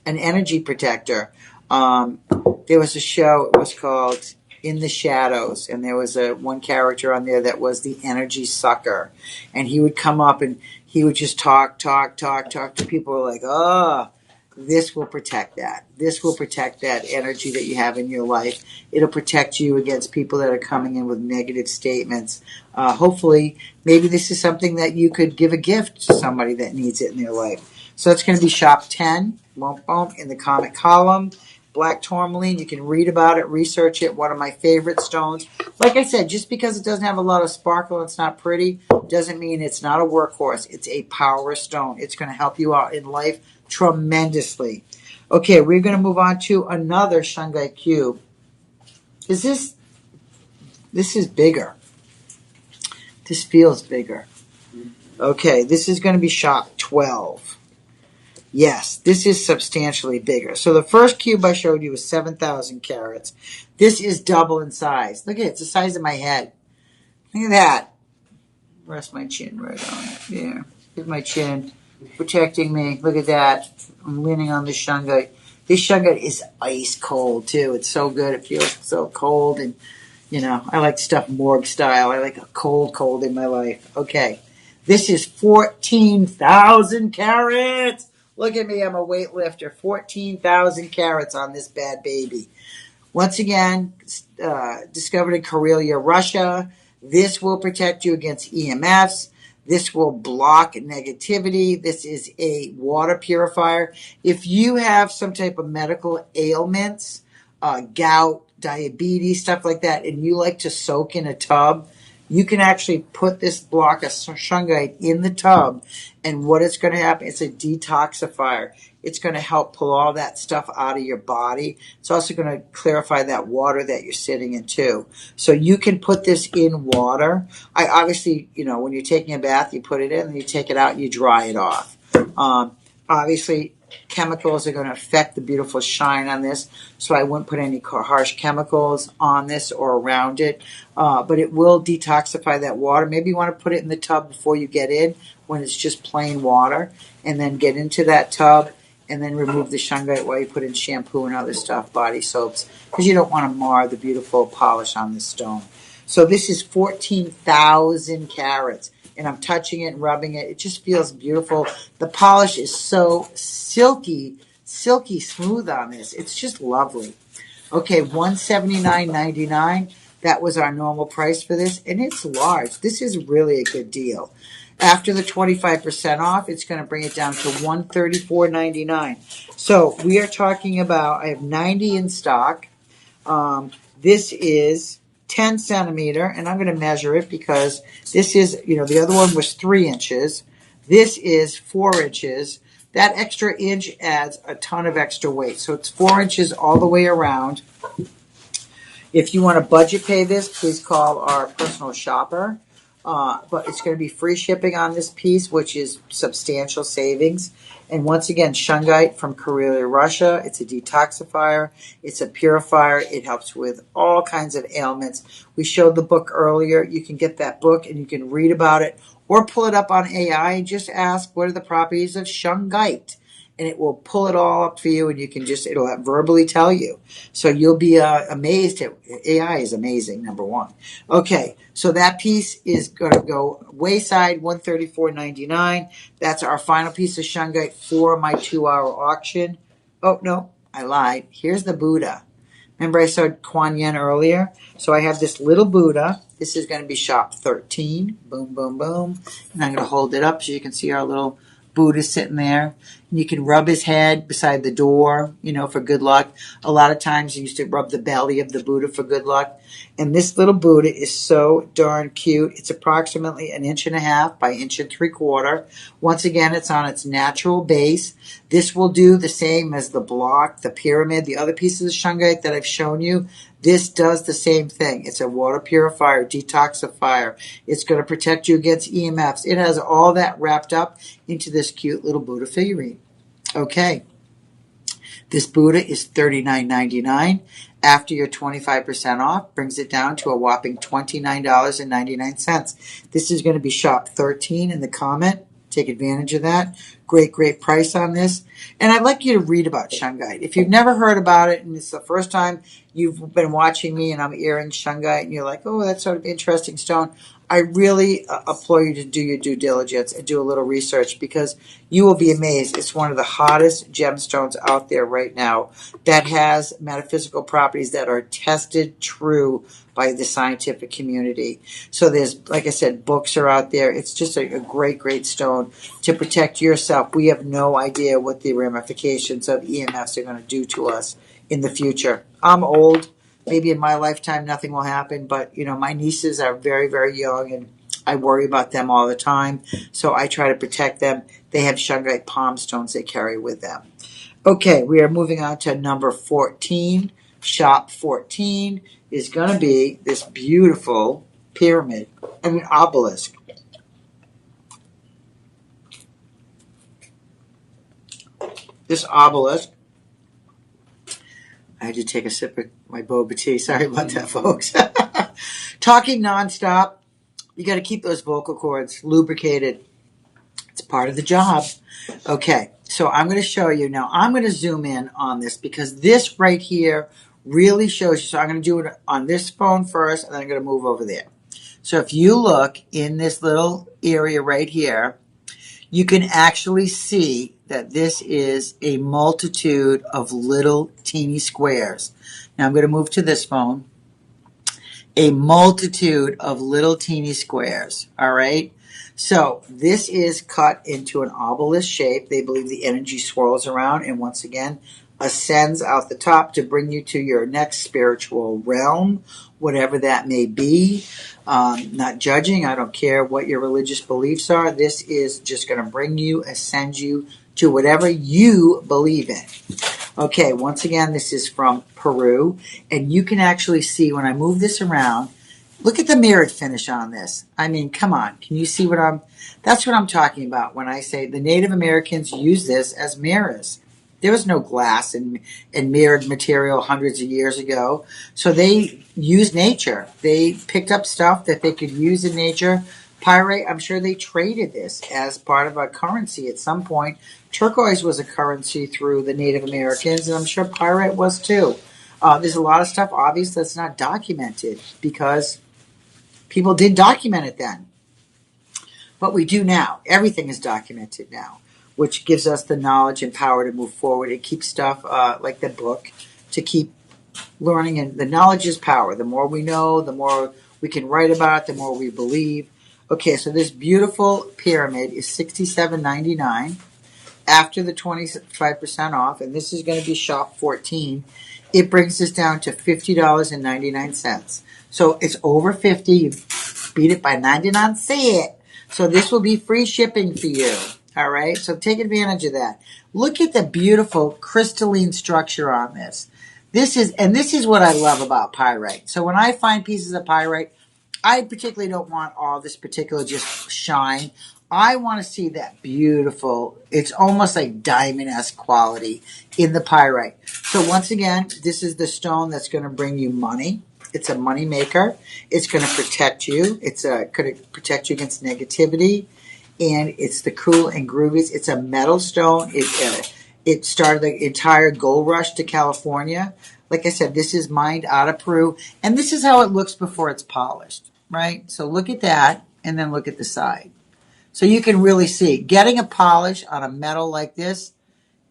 An energy protector. There was a show, it was called In the Shadows, and there was one character on there that was the energy sucker. And he would come up and he would just talk to people who were like, oh, this will protect that. This will protect that energy that you have in your life. It'll protect you against people that are coming in with negative statements. Hopefully, maybe this is something that you could give a gift to somebody that needs it in their life. So it's going to be shop 10, in the comment column. Black tourmaline, you can read about it, research it, one of my favorite stones. Like I said, just because it doesn't have a lot of sparkle and it's not pretty, doesn't mean it's not a workhorse. It's a power stone. It's going to help you out in life tremendously. Okay, we're going to move on to another shungite cube. This is bigger. This feels bigger. Okay, this is going to be shop 12. Yes, this is substantially bigger. So the first cube I showed you was 7,000 carats. This is double in size. Look at it. It's the size of my head. Look at that. Rest my chin right on it. There. Here's my chin. Protecting me. Look at that. I'm leaning on the shungite. This shungite is ice cold, too. It's so good. It feels so cold. And, you know, I like stuff morgue style. I like a cold in my life. Okay. This is 14,000 carats. Look at me, I'm a weightlifter. 14,000 carats on this bad baby. Once again, discovered in Karelia, Russia. This will protect you against EMFs. This will block negativity. This is a water purifier. If you have some type of medical ailments, gout, diabetes, stuff like that, and you like to soak in a tub, you can actually put this block of shungite in the tub, and what it's going to happen, it's a detoxifier. It's going to help pull all that stuff out of your body. It's also going to clarify that water that you're sitting in too. So you can put this in water. I obviously, you know, when you're taking a bath, you put it in, and you take it out, and you dry it off. Obviously, chemicals are going to affect the beautiful shine on this, so I wouldn't put any harsh chemicals on this or around it, but it will detoxify that water. Maybe you want to put it in the tub before you get in when it's just plain water, and then get into that tub and then remove the shungite while you put in shampoo and other stuff, body soaps, because you don't want to mar the beautiful polish on the stone. So this is 14,000 carats. And I'm touching it and rubbing it. It just feels beautiful. The polish is so silky smooth on this. It's just lovely. Okay, $179.99. That was our normal price for this, and it's large. This is really a good deal. After the 25% off, it's going to bring it down to $134.99. So we are talking about, I have 90 in stock. This is 10 centimeter, and I'm going to measure it because this is, you know, the other one was 3 inches. This is 4 inches. That extra inch adds a ton of extra weight. So it's 4 inches all the way around. If you want to budget pay this, please call our personal shopper. But it's going to be free shipping on this piece, which is substantial savings. And once again, shungite from Karelia, Russia. It's a detoxifier. It's a purifier. It helps with all kinds of ailments. We showed the book earlier. You can get that book and you can read about it or pull it up on AI and just ask, what are the properties of shungite? And it will pull it all up for you, and you can just, it'll verbally tell you. So you'll be amazed at, AI is amazing, number one. Okay, so that piece is going to go wayside, $134.99. That's our final piece of shungite for my 2-hour auction. Oh, no, I lied. Here's the Buddha. Remember I saw Kuan Yin earlier? So I have this little Buddha. This is going to be shop 13. Boom, boom, boom. And I'm going to hold it up so you can see our little Buddha sitting there. And you can rub his head beside the door, you know, for good luck. A lot of times you used to rub the belly of the Buddha for good luck. And this little Buddha is so darn cute. It's approximately 1.5 inches by 1.75 inches. Once again, it's on its natural base. This will do the same as the block, the pyramid, the other pieces of shungite that I've shown you. This does the same thing. It's a water purifier, detoxifier. It's going to protect you against EMFs. It has all that wrapped up into this cute little Buddha figurine. Okay. This Buddha is $39.99. after your 25% off, brings it down to a whopping $29.99. This is going to be shop 13 in the comment. Take advantage of that. Great, great price on this. And I'd like you to read about shungite. If you've never heard about it and it's the first time you've been watching me and I'm airing shungite and you're like, oh, that's sort of interesting stone, I really implore you to do your due diligence and do a little research because you will be amazed. It's one of the hottest gemstones out there right now that has metaphysical properties that are tested true by the scientific community. So there's, like I said, books are out there. It's just a great, great stone to protect yourself. We have no idea what the ramifications of EMFs are going to do to us in the future. I'm old. Maybe in my lifetime nothing will happen, but my nieces are very, very young and I worry about them all the time. So I try to protect them. They have shungite palm stones they carry with them. Okay, we are moving on to number 14. Shop 14 is going to be this beautiful pyramid, obelisk. This obelisk, I had to take a sip of my boba tea. Sorry about that, folks. Talking nonstop. You got to keep those vocal cords lubricated. It's part of the job. Okay, so I'm going to show you now. I'm going to zoom in on this because this right here really shows you. So I'm going to do it on this phone first, and then I'm going to move over there. So if you look in this little area right here, you can actually see that this is a multitude of little teeny squares. Now I'm going to move to this phone. A multitude of little teeny squares. All right. So this is cut into an obelisk shape. They believe the energy swirls around and once again ascends out the top to bring you to your next spiritual realm, whatever that may be. Not judging. I don't care what your religious beliefs are. This is just going to bring you, ascend you to whatever you believe in. Okay, once again, this is from Peru, and you can actually see when I move this around, look at the mirrored finish on this. I mean, come on. Can you see that's what I'm talking about when I say the Native Americans use this as mirrors. There was no glass and mirrored material hundreds of years ago. So they used nature. They picked up stuff that they could use in nature. Pyrite, I'm sure they traded this as part of a currency at some point. Turquoise was a currency through the Native Americans, and I'm sure pyrite was too. There's a lot of stuff, obviously, that's not documented because people didn't document it then. But we do now. Everything is documented now, which gives us the knowledge and power to move forward and keep stuff like the book to keep learning. And the knowledge is power. The more we know, the more we can write about it, the more we believe. Okay, so this beautiful pyramid is $67.99 after the 25% off, and this is going to be shop 14. It brings us down to $50.99. So it's over 50. You beat it by 99 cents. So this will be free shipping for you. All right, so take advantage of that. Look at the beautiful crystalline structure on this. This is what I love about pyrite. So when I find pieces of pyrite, I particularly don't want all this particular just shine. I want to see that beautiful, it's almost like diamond-esque quality in the pyrite. So once again, this is the stone that's going to bring you money. It's a money maker. It's going to protect you. It's going to protect you against negativity. And it's the cool and groovies. It's a metal stone. It started the entire gold rush to California. Like I said, this is mined out of Peru. And this is how it looks before it's polished, right? So look at that, and then look at the side. So you can really see. Getting a polish on a metal like this,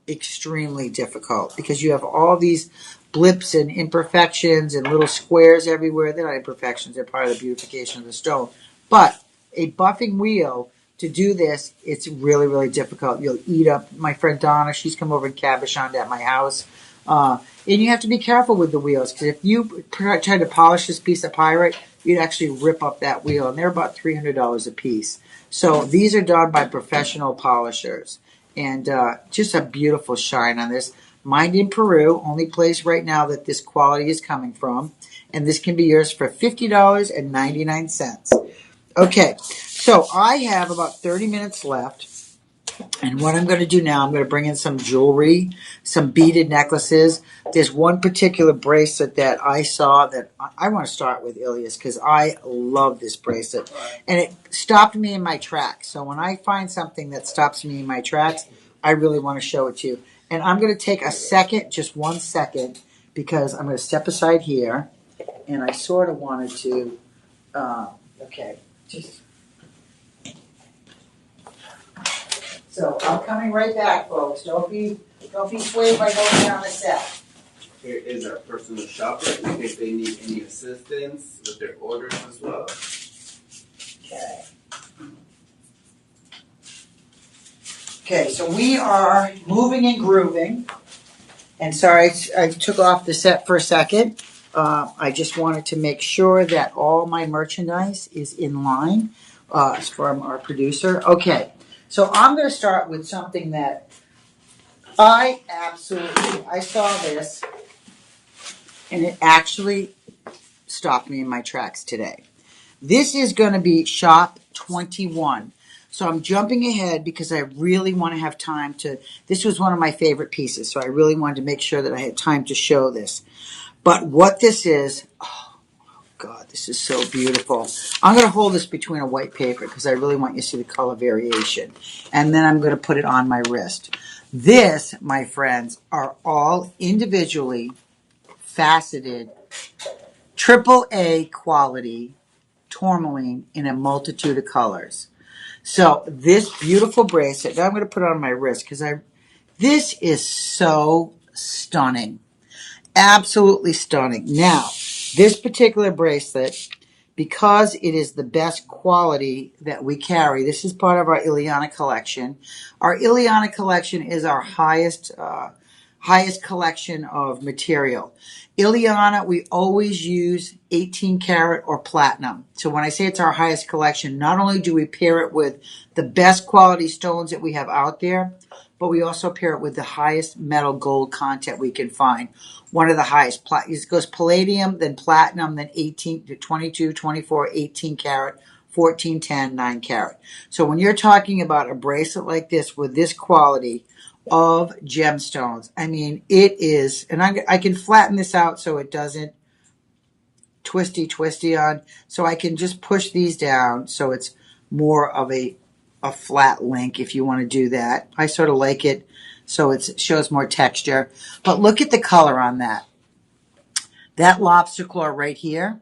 extremely difficult because you have all these blips and imperfections and little squares everywhere. They're not imperfections. They're part of the beautification of the stone. But a buffing wheel to do this, it's really, really difficult. You'll eat up. My friend Donna, she's come over and cabashoned at my house. And you have to be careful with the wheels because if you try to polish this piece of pyrite, you'd actually rip up that wheel. And they're about $300 a piece. So these are done by professional polishers. And just a beautiful shine on this. Mined in Peru, only place right now that this quality is coming from. And this can be yours for $50.99. Okay, so I have about 30 minutes left. And what I'm going to do now, I'm going to bring in some jewelry, some beaded necklaces. There's one particular bracelet that I saw that I want to start with, Ilias, because I love this bracelet. And it stopped me in my tracks. So when I find something that stops me in my tracks, I really want to show it to you. And I'm going to take a second, just 1 second, because I'm going to step aside here. And I sort of wanted to, okay, just. So I'm coming right back, folks. Don't be swayed by going down the set. Here is our personal shopper in case they need any assistance with their orders as well. Okay. Okay, so we are moving and grooving. And sorry, I took off the set for a second. I just wanted to make sure that all my merchandise is in line from our producer. Okay, so I'm going to start with something that I saw this, and it actually stopped me in my tracks today. This is going to be shop 21. So I'm jumping ahead because I really want to have time to, this was one of my favorite pieces, so I really wanted to make sure that I had time to show this. But what this is, oh God, this is so beautiful. I'm going to hold this between a white paper because I really want you to see the color variation. And then I'm going to put it on my wrist. This, my friends, are all individually faceted, AAA quality tourmaline in a multitude of colors. So this beautiful bracelet, now I'm going to put it on my wrist because this is so stunning. Absolutely stunning. Now, this particular bracelet, because it is the best quality that we carry, this is part of our Ileana collection. Our Ileana collection is our highest collection of material. Ileana, we always use 18 karat or platinum. So when I say it's our highest collection, not only do we pair it with the best quality stones that we have out there, but we also pair it with the highest metal gold content we can find. One of the highest. It goes palladium, then platinum, then 18 to 22, 24, 18 karat, 14, 10, 9 karat. So when you're talking about a bracelet like this with this quality of gemstones, I mean, it is, and I can flatten this out so it doesn't twisty on, so I can just push these down so it's more of a flat link if you want to do that. I sort of like it so it shows more texture. But look at the color on that. That lobster claw right here,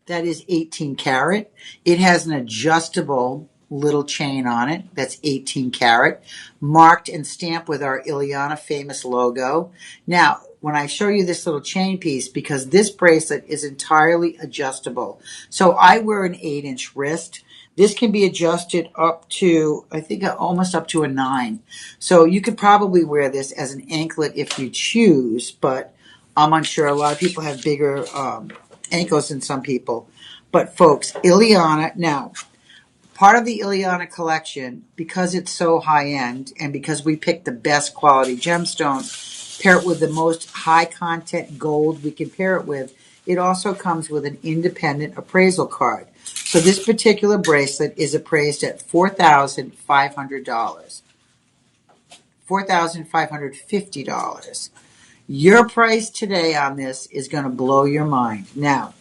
that is 18 karat. It has an adjustable little chain on it that's 18 karat, marked and stamped with our Ileana famous logo. Now, when I show you this little chain piece, because this bracelet is entirely adjustable. So I wear an 8-inch wrist. This can be adjusted up to, I think, almost up to a 9. So you could probably wear this as an anklet if you choose, but I'm unsure. A lot of people have bigger ankles than some people. But folks, Ileana, now, part of the Ileana collection, because it's so high-end and because we pick the best quality gemstones, pair it with the most high-content gold we can pair it with, it also comes with an independent appraisal card. So this particular bracelet is appraised at $4,500. $4,550. Your price today on this is going to blow your mind. Now,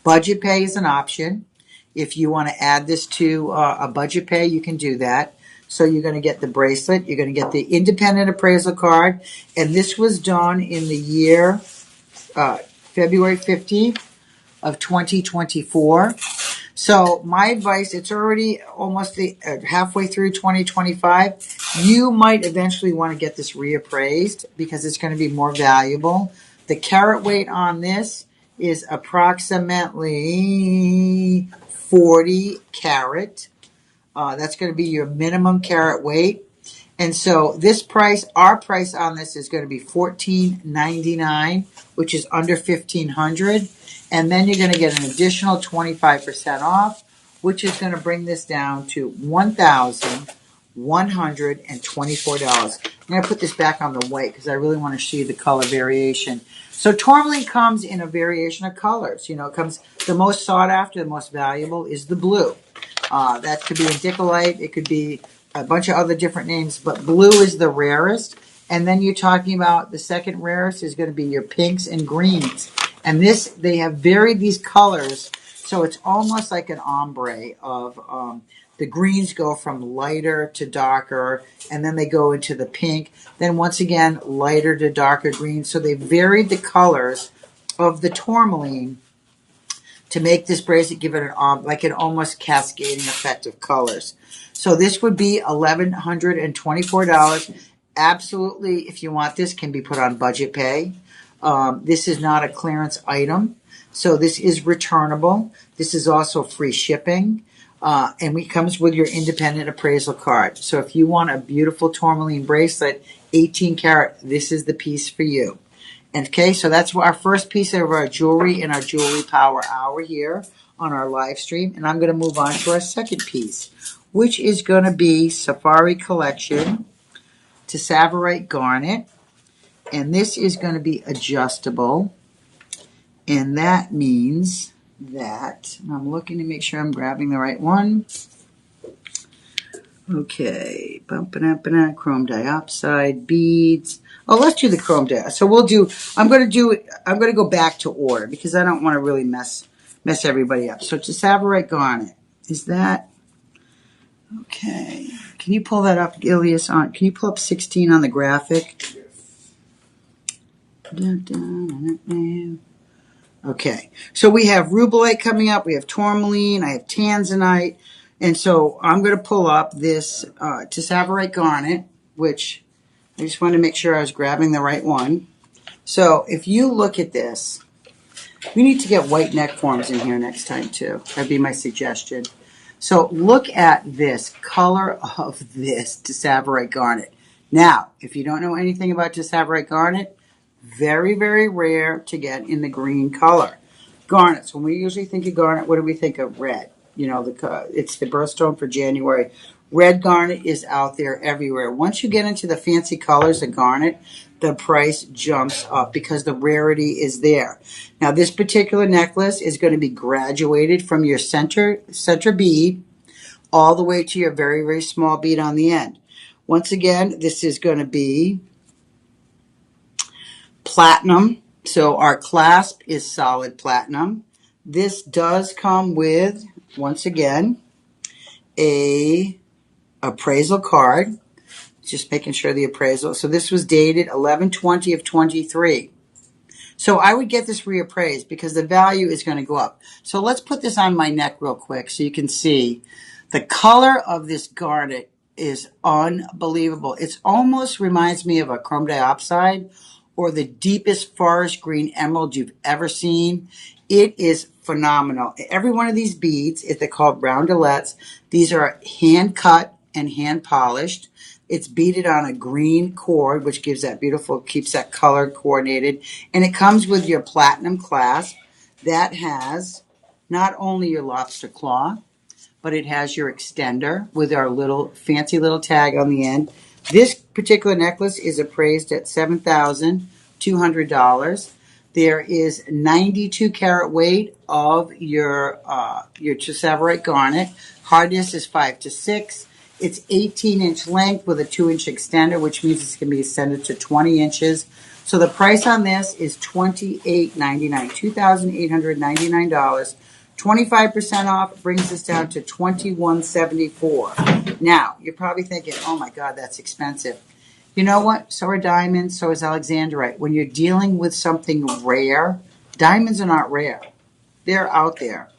budget pay is an option. If you want to add this to a budget pay, you can do that. So you're going to get the bracelet, you're going to get the independent appraisal card, and this was done in the year February 15th of 2024. So my advice, it's already almost halfway through 2025. You might eventually want to get this reappraised because it's going to be more valuable. The carat weight on this is approximately 40 karat. That's going to be your minimum carat weight. And so this price, our price on this is going to be $14.99, which is under $1,500. And then you're going to get an additional 25% off, which is going to bring this down to $1,124. I'm going to put this back on the white because I really want to see the color variation. So tourmaline comes in a variation of colors. You know, it comes, the most sought after, the most valuable is the blue. That could be indicolite. It could be a bunch of other different names, but blue is the rarest. And then you're talking about the second rarest is going to be your pinks and greens. And this, they have varied these colors, so it's almost like an ombre of the greens go from lighter to darker, and then they go into the pink. Then once again, lighter to darker green. So they varied the colors of the tourmaline to make this bracelet, give it an almost cascading effect of colors. So this would be $1,124. Absolutely, if you want this, can be put on budget pay. This is not a clearance item, so this is returnable. This is also free shipping, and it comes with your independent appraisal card. So if you want a beautiful tourmaline bracelet, 18 karat, this is the piece for you. Okay, so that's our first piece of our jewelry in our Jewelry Power Hour here on our live stream. And I'm going to move on to our second piece, which is going to be Safari Collection to Tessavarite Garnet. And this is going to be adjustable. And that means that, and I'm looking to make sure I'm grabbing the right one. Okay, bumping up and on chrome diopside beads. Oh, let's do the chrome dioxide. So I'm going to go back to order because I don't want to really mess everybody up. So Tessavarite Garnet, is that, okay. Can you pull that up, Ilias? Can you pull up 16 on the graphic? Okay, so we have rubellite coming up, we have tourmaline, I have tanzanite, and so I'm going to pull up this Tessavarite Garnet, which I just wanted to make sure I was grabbing the right one. So if you look at this, we need to get white neck forms in here next time too. That'd be my suggestion. So look at this color of this Tessavarite Garnet. Now, if you don't know anything about Tessavarite Garnet, very, very rare to get in the green color. Garnets, when we usually think of garnet, what do we think of? Red. You know, it's the birthstone for January. Red garnet is out there everywhere. Once you get into the fancy colors of garnet, the price jumps up because the rarity is there. Now, this particular necklace is going to be graduated from your center bead all the way to your very, very small bead on the end. Once again, this is going to be platinum. So our clasp is solid platinum. This does come with, once again, a appraisal card. Just making sure the appraisal. So this was dated 11/20 of 23. So I would get this reappraised because the value is going to go up. So let's put this on my neck real quick so you can see the color of this garnet is unbelievable. It almost reminds me of a chrome diopside or the deepest forest green emerald you've ever seen. It is phenomenal. Every one of these beads, they're called roundelettes. These are hand cut and hand polished. It's beaded on a green cord, which gives that beautiful, keeps that color coordinated. And it comes with your platinum clasp that has not only your lobster claw, but it has your extender with our little fancy little tag on the end. This particular necklace is appraised at $7,200. There is 92 karat weight of your Tessavarite Garnet. Hardness is 5 to 6. It's 18-inch length with a 2-inch extender, which means it's going to be extended to 20 inches. So the price on this is $2,899, $2,899. 25% off brings us down to $2,174. Now, you're probably thinking, oh my God, that's expensive. You know what? So are diamonds, so is alexandrite. When you're dealing with something rare, diamonds are not rare. They're out there.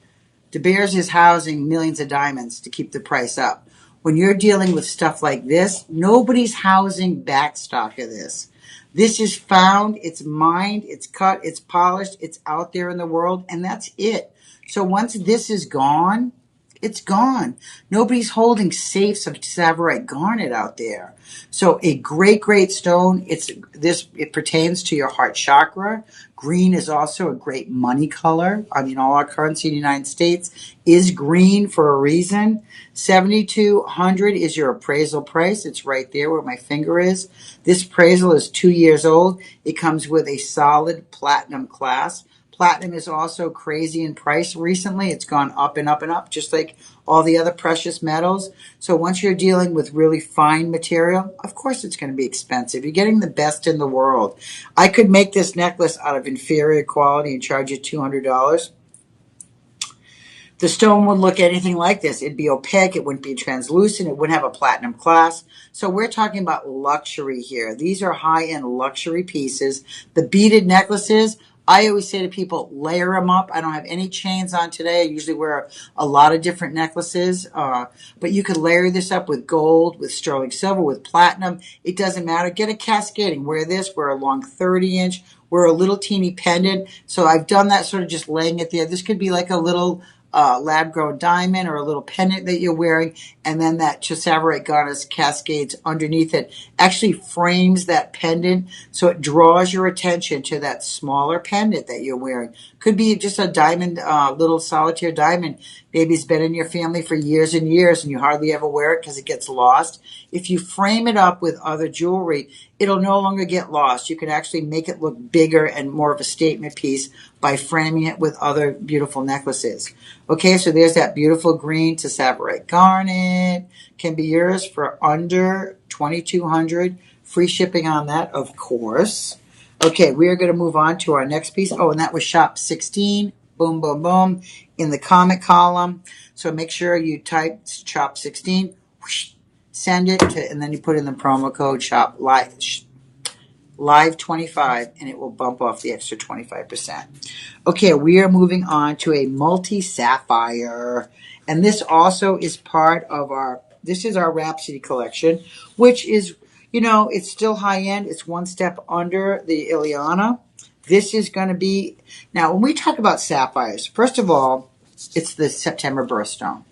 De Beers is housing millions of diamonds to keep the price up. When you're dealing with stuff like this, nobody's housing backstock of this. This is found, it's mined, it's cut, it's polished, it's out there in the world, and that's it. So once this is gone, it's gone. Nobody's holding safes of Tessavarite Garnet out there. So a great, great stone. It pertains to your heart chakra. Green is also a great money color. I mean, all our currency in the United States is green for a reason. $7,200 is your appraisal price. It's right there where my finger is. This appraisal is 2 years old. It comes with a solid platinum clasp. Platinum is also crazy in price recently. It's gone up and up and up, just like all the other precious metals. So once you're dealing with really fine material, of course it's going to be expensive. You're getting the best in the world. I could make this necklace out of inferior quality and charge you $200. The stone wouldn't look anything like this. It'd be opaque. It wouldn't be translucent. It wouldn't have a platinum clasp. So we're talking about luxury here. These are high-end luxury pieces. The beaded necklaces, I always say to people, layer them up. I don't have any chains on today. I usually wear a lot of different necklaces. But you could layer this up with gold, with sterling silver, with platinum. It doesn't matter. Get a cascading. Wear this. Wear a long 30-inch. Wear a little teeny pendant. So I've done that sort of just laying it there. This could be like a little lab-grown diamond or a little pendant that you're wearing, and then that Chesaverite goddess cascades underneath it actually frames that pendant, so it draws your attention to that smaller pendant that you're wearing. Could be just a diamond, little solitaire diamond. Maybe it's been in your family for years and years, and you hardly ever wear it because it gets lost. If you frame it up with other jewelry, it'll no longer get lost. You can actually make it look bigger and more of a statement piece by framing it with other beautiful necklaces. Okay, so there's that beautiful green Chesaverite garnet. Can be yours for under $2,200. Free shipping on that, of course. Okay, we are going to move on to our next piece. Oh, and that was shop 16. Boom, boom, boom. In the comment column. So make sure you type shop 16. Whoosh, send it to, and then you put in the promo code shop live 25, and it will bump off the extra 25%. Okay, we are moving on to a multi-sapphire, and this also is part of this is our Rhapsody collection, which is, it's still high-end. It's one step under the Ileana. This is going to be, now when we talk about sapphires, first of all, it's the September birthstone.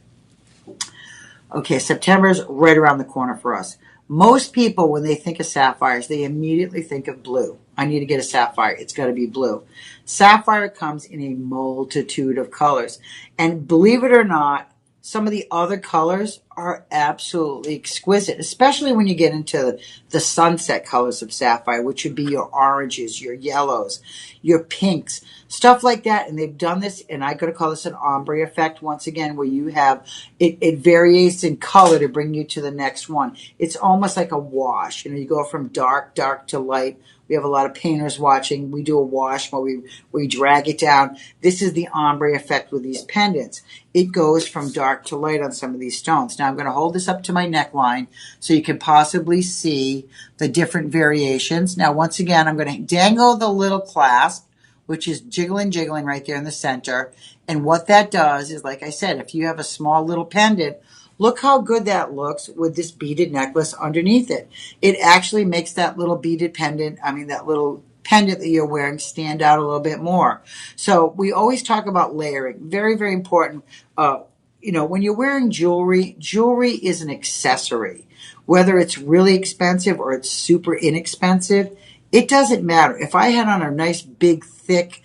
Okay, September's right around the corner for us. Most people, when they think of sapphires, they immediately think of blue. I need to get a sapphire. It's got to be blue. Sapphire comes in a multitude of colors. And believe it or not, some of the other colors are absolutely exquisite, especially when you get into the sunset colors of sapphire, which would be your oranges, your yellows, your pinks, stuff like that. And they've done this, and I could call this an ombre effect once again, where you have, it varies in color to bring you to the next one. It's almost like a wash. You go from dark to light. We have a lot of painters watching. We do a wash where we drag it down. This is the ombre effect with these pendants. It goes from dark to light on some of these stones. Now I'm going to hold this up to my neckline so you can possibly see the different variations. Now once again, I'm going to dangle the little clasp, which is jiggling right there in the center. And what that does is, like I said, if you have a small little pendant, look how good that looks with this beaded necklace underneath it. It actually makes that little beaded pendant, that little pendant that you're wearing stand out a little bit more. So we always talk about layering. Very, very important. When you're wearing jewelry is an accessory. Whether it's really expensive or it's super inexpensive, it doesn't matter. If I had on a nice, big, thick,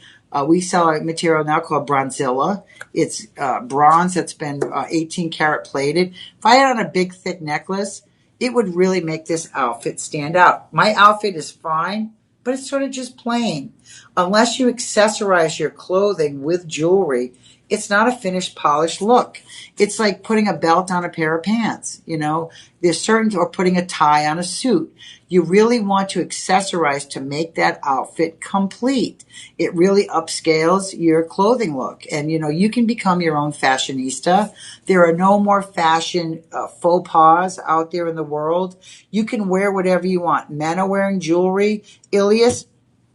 we sell a material now called bronzilla. It's bronze that's been 18 karat plated. If I had on a big, thick necklace, it would really make this outfit stand out. My outfit is fine, but it's sort of just plain. Unless you accessorize your clothing with jewelry, it's not a finished, polished look. It's like putting a belt on a pair of pants. There's certain, or putting a tie on a suit. You really want to accessorize to make that outfit complete. It really upscales your clothing look. And, you can become your own fashionista. There are no more fashion faux pas out there in the world. You can wear whatever you want. Men are wearing jewelry. Ilias,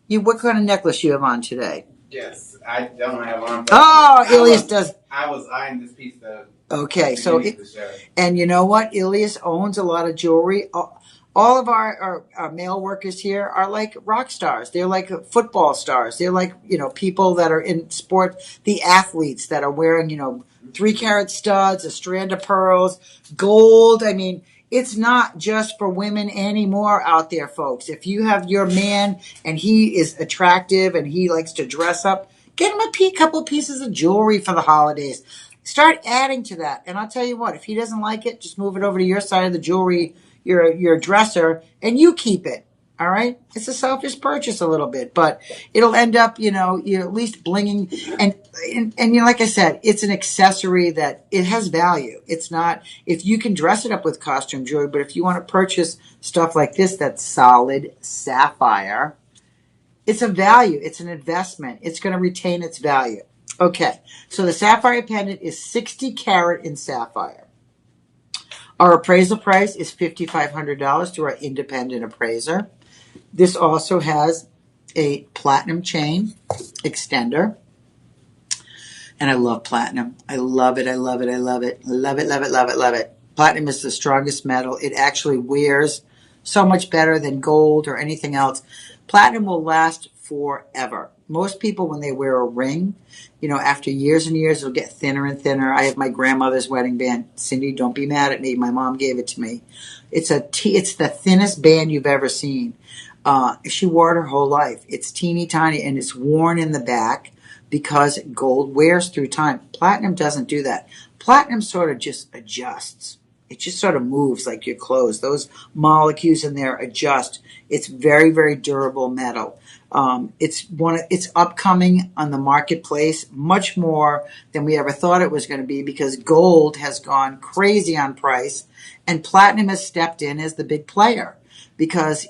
what kind of necklace you have on today? Yes, I don't have on. Oh, Ilias does. I was eyeing this piece though. Okay, so and you know what? Ilias owns a lot of jewelry. All of our male workers here are like rock stars. They're like football stars. They're like, people that are in sport, the athletes that are wearing, 3-carat studs, a strand of pearls, gold. It's not just for women anymore out there, folks. If you have your man and he is attractive and he likes to dress up, get him a couple pieces of jewelry for the holidays. Start adding to that. And I'll tell you what, if he doesn't like it, just move it over to your side of the jewelry, your dresser, and you keep it. All right. It's a selfish purchase a little bit, but it'll end up, you're at least blinging. And like I said, it's an accessory that it has value. It's not, if you can dress it up with costume jewelry, but if you want to purchase stuff like this, that's solid sapphire, it's a value. It's an investment. It's going to retain its value. Okay. So the sapphire pendant is 60 carat in sapphire. Our appraisal price is $5,500 through our independent appraiser. This also has a platinum chain extender. And I love platinum. I love it. I love it. I love it. Love it, love it, love it, love it. Platinum is the strongest metal. It actually wears so much better than gold or anything else. Platinum will last forever. Most people, when they wear a ring, after years and years, it'll get thinner and thinner. I have my grandmother's wedding band. Cindy, don't be mad at me. My mom gave it to me. It's the thinnest band you've ever seen. She wore it her whole life. It's teeny tiny and it's worn in the back because gold wears through time. Platinum doesn't do that. Platinum sort of just adjusts. It just sort of moves like your clothes. Those molecules in there adjust. It's very, very durable metal. It's upcoming on the marketplace much more than we ever thought it was going to be because gold has gone crazy on price and platinum has stepped in as the big player because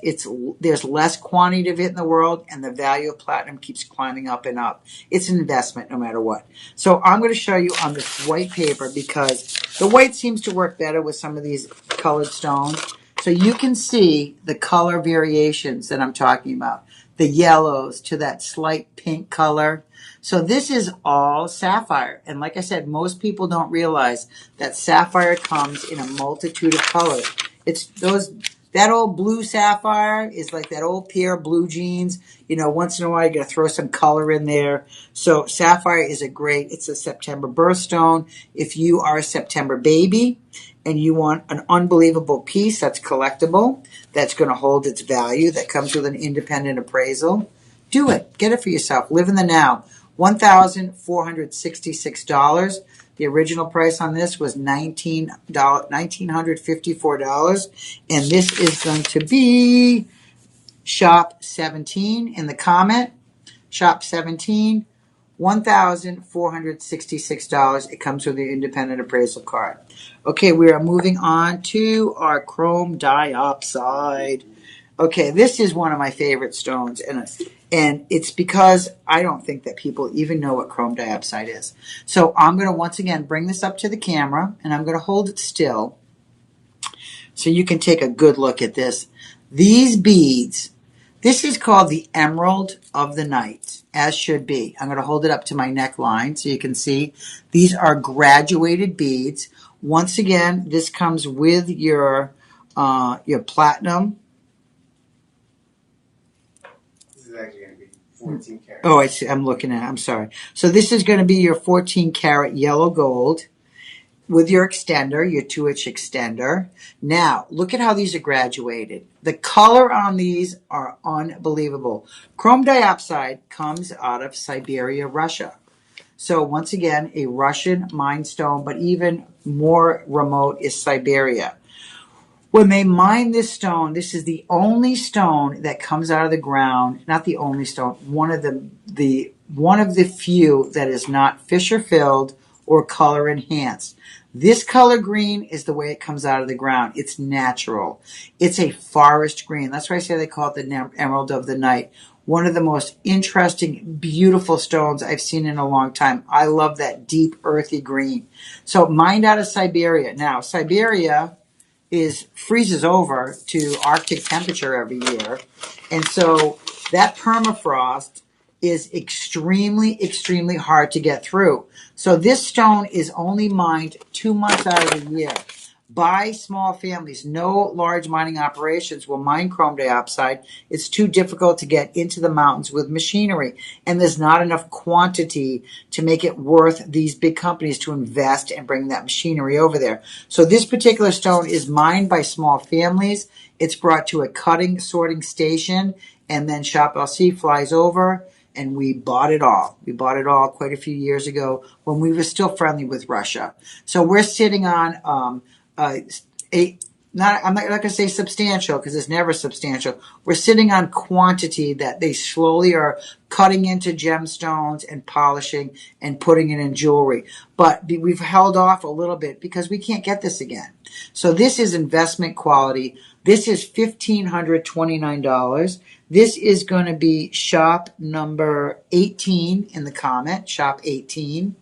there's less quantity of it in the world and the value of platinum keeps climbing up and up. It's an investment no matter what. So I'm going to show you on this white paper because the white seems to work better with some of these colored stones. So you can see the color variations that I'm talking about. The yellows to that slight pink color. So this is all sapphire. And like I said, most people don't realize that sapphire comes in a multitude of colors. That old blue sapphire is like that old pair of blue jeans. Once in a while you gotta throw some color in there. So sapphire is it's a September birthstone. If you are a September baby and you want an unbelievable piece that's collectible, that's going to hold its value, that comes with an independent appraisal, do it. Get it for yourself. Live in the now. $1,466. The original price on this was $1,954. And this is going to be Shop 17 in the comment. Shop 17, $1,466. It comes with the independent appraisal card. Okay, we are moving on to our chrome diopside. Okay, this is one of my favorite stones, and it's because I don't think that people even know what chrome diopside is. So I'm going to once again bring this up to the camera, and I'm going to hold it still so you can take a good look at this. These beads, this is called the Emerald of the Night, as should be. I'm going to hold it up to my neckline so you can see. These are graduated beads. Once again, this comes with your platinum. This is actually going to be 14 karat. Oh, I see. I'm looking at it. I'm sorry. So this is going to be your 14 karat yellow gold with your extender, your 2-inch extender. Now, look at how these are graduated. The color on these are unbelievable. Chrome diopside comes out of Siberia, Russia. So once again, a Russian mine stone, but even more remote is Siberia. When they mine this stone, this is the only stone that comes out of the ground, not the only stone, one of the few that is not fissure filled or color enhanced. This color green is the way it comes out of the ground. It's natural. It's a forest green. That's why I say they call it the Emerald of the Night. One of the most interesting, beautiful stones I've seen in a long time. I love that deep, earthy green. So mined out of Siberia. Now, Siberia freezes over to Arctic temperature every year. And so that permafrost is extremely, extremely hard to get through. So this stone is only mined 2 months out of the year by small families. No large mining operations will mine chrome diopside. It's too difficult to get into the mountains with machinery, and there's not enough quantity to make it worth these big companies to invest and bring that machinery over there. So this particular stone is mined by small families. It's brought to a cutting, sorting station, and then Shop LC flies over. And we bought it all. We bought it all quite a few years ago when we were still friendly with Russia. So we're sitting on I'm not going to say substantial because it's never substantial. We're sitting on quantity that they slowly are cutting into gemstones and polishing and putting it in jewelry. But we've held off a little bit because we can't get this again. So this is investment quality. This is $1,529. This is going to be shop number 18 in the comment, shop 18.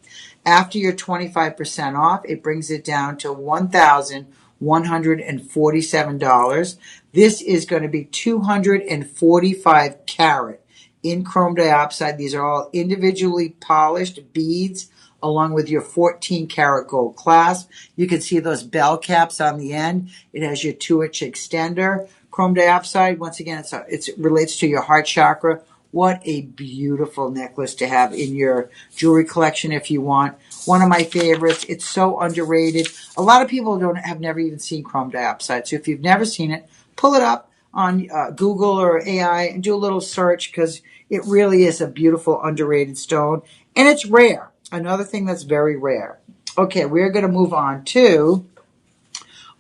After your 25% off, it brings it down to $1,147. This is going to be 245 carat in chrome dioxide. These are all individually polished beads along with your 14 karat gold clasp. You can see those bell caps on the end. It has your 2-inch extender. Chrome dioxide, once again, it relates to your heart chakra. What a beautiful necklace to have in your jewelry collection if you want. One of my favorites. It's so underrated. A lot of people have never even seen chrome dioxide. So if you've never seen it, pull it up on Google or AI and do a little search because it really is a beautiful underrated stone. And it's rare. Another thing that's very rare. Okay, we're going to move on to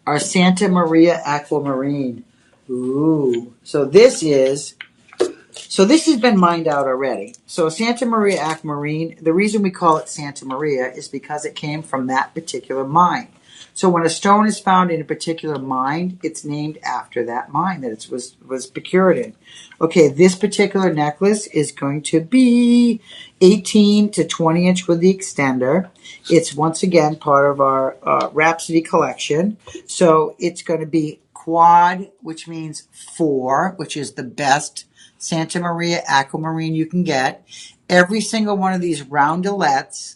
our Santa Maria Aquamarine. Ooh. So this has been mined out already. So Santa Maria Aquamarine, the reason we call it Santa Maria is because it came from that particular mine. So when a stone is found in a particular mine, it's named after that mine that it was procured in. Okay, this particular necklace is going to be 18 to 20 inch with the extender. It's once again part of our Rhapsody collection. So it's going to be quad, which means 4, which is the best Santa Maria Aquamarine you can get. Every single one of these roundelettes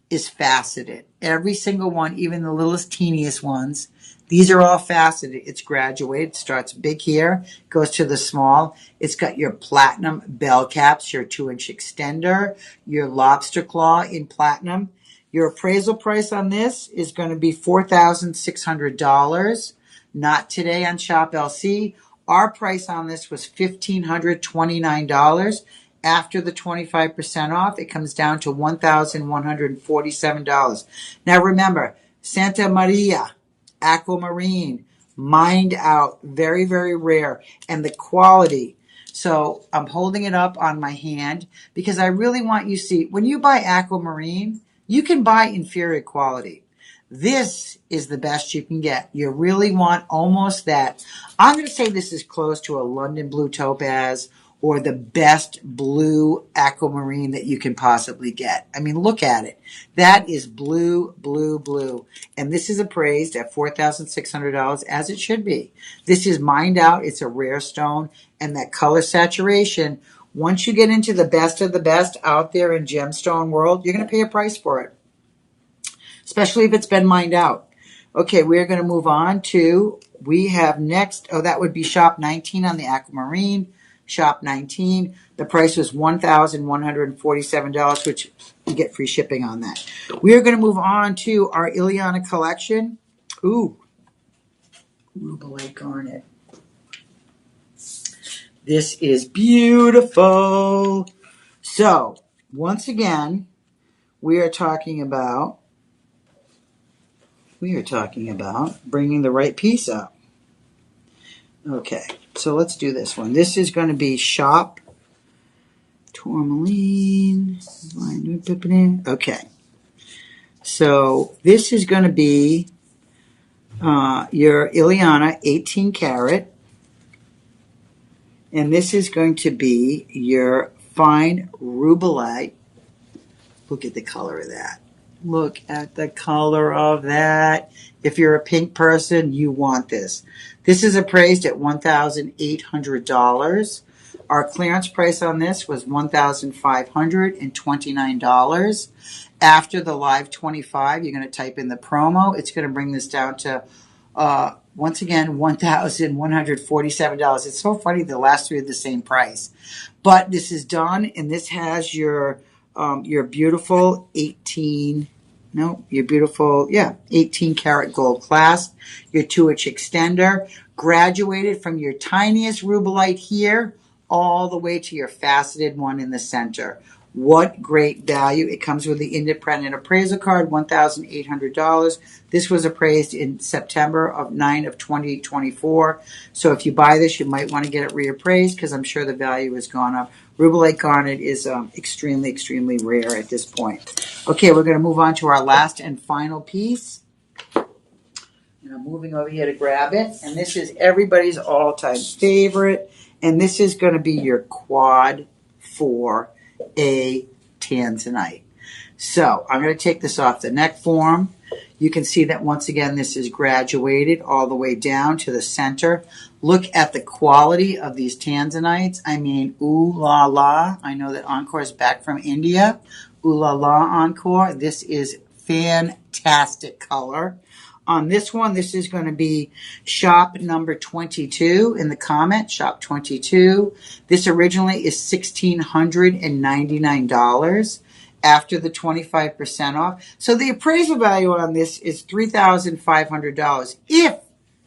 is faceted. Every single one, even the littlest teeniest ones, these are all faceted. It's graduated. It starts big here, goes to the small. It's got your platinum bell caps, your 2-inch extender, your lobster claw in platinum. Your appraisal price on this is going to be $4,600. Not today on Shop LC. Our price on this was $1,529. After the 25% off, it comes down to $1,147. Now remember, Santa Maria Aquamarine, mined out, very, very rare, and the quality. So I'm holding it up on my hand because I really want you to see, when you buy aquamarine, you can buy inferior quality. This is the best you can get. You really want almost that. I'm going to say this is close to a London blue topaz or the best blue aquamarine that you can possibly get. I mean, look at it. That is blue, blue, blue. And this is appraised at $4,600, as it should be. This is mined out. It's a rare stone. And that color saturation, once you get into the best of the best out there in gemstone world, you're going to pay a price for it, especially if it's been mined out. Okay, we're going to move on to, we have next, that would be shop 19 on the aquamarine. Shop 19. The price was $1,147, which you get free shipping on that. We are going to move on to our Ileana collection. Ooh, rubellite garnet. This is beautiful. So, once again, we are talking about bringing the right piece up. Okay, so let's do this one. This is going to be shop tourmaline. Okay, so this is going to be your Ileana 18 karat, and this is going to be your fine rubellite. Look at the color of that. Look at the color of that. If you're a pink person, you want this. This is appraised at $1,800. Our clearance price on this was $1,529. After the live 25, you're going to type in the promo. It's going to bring this down to, once again, $1,147. It's so funny, the last three are the same price. But this is done, and this has your beautiful 18 karat gold clasp, your 2-inch extender, graduated from your tiniest rubellite here all the way to your faceted one in the center. What great value. It comes with the independent appraisal card, $1,800. This was appraised in September of 2024. So if you buy this, you might want to get it reappraised because I'm sure the value has gone up. Rubellite garnet is extremely, extremely rare at this point. Okay, we're going to move on to our last and final piece. And I'm moving over here to grab it. And this is everybody's all-time favorite. And this is going to be your quad 4A tanzanite. So I'm going to take this off the neck form. You can see that once again, this is graduated all the way down to the center. Look at the quality of these tanzanites. I mean, ooh la la. I know that Encore is back from India. Ooh la la, Encore. This is fantastic color. On this one, this is going to be shop number 22 in the comment, shop 22. This originally is $1,699 after the 25% off. So the appraisal value on this is $3,500 if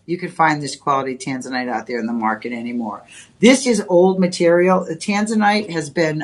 you can find this quality tanzanite out there in the market anymore. This is old material. The tanzanite has been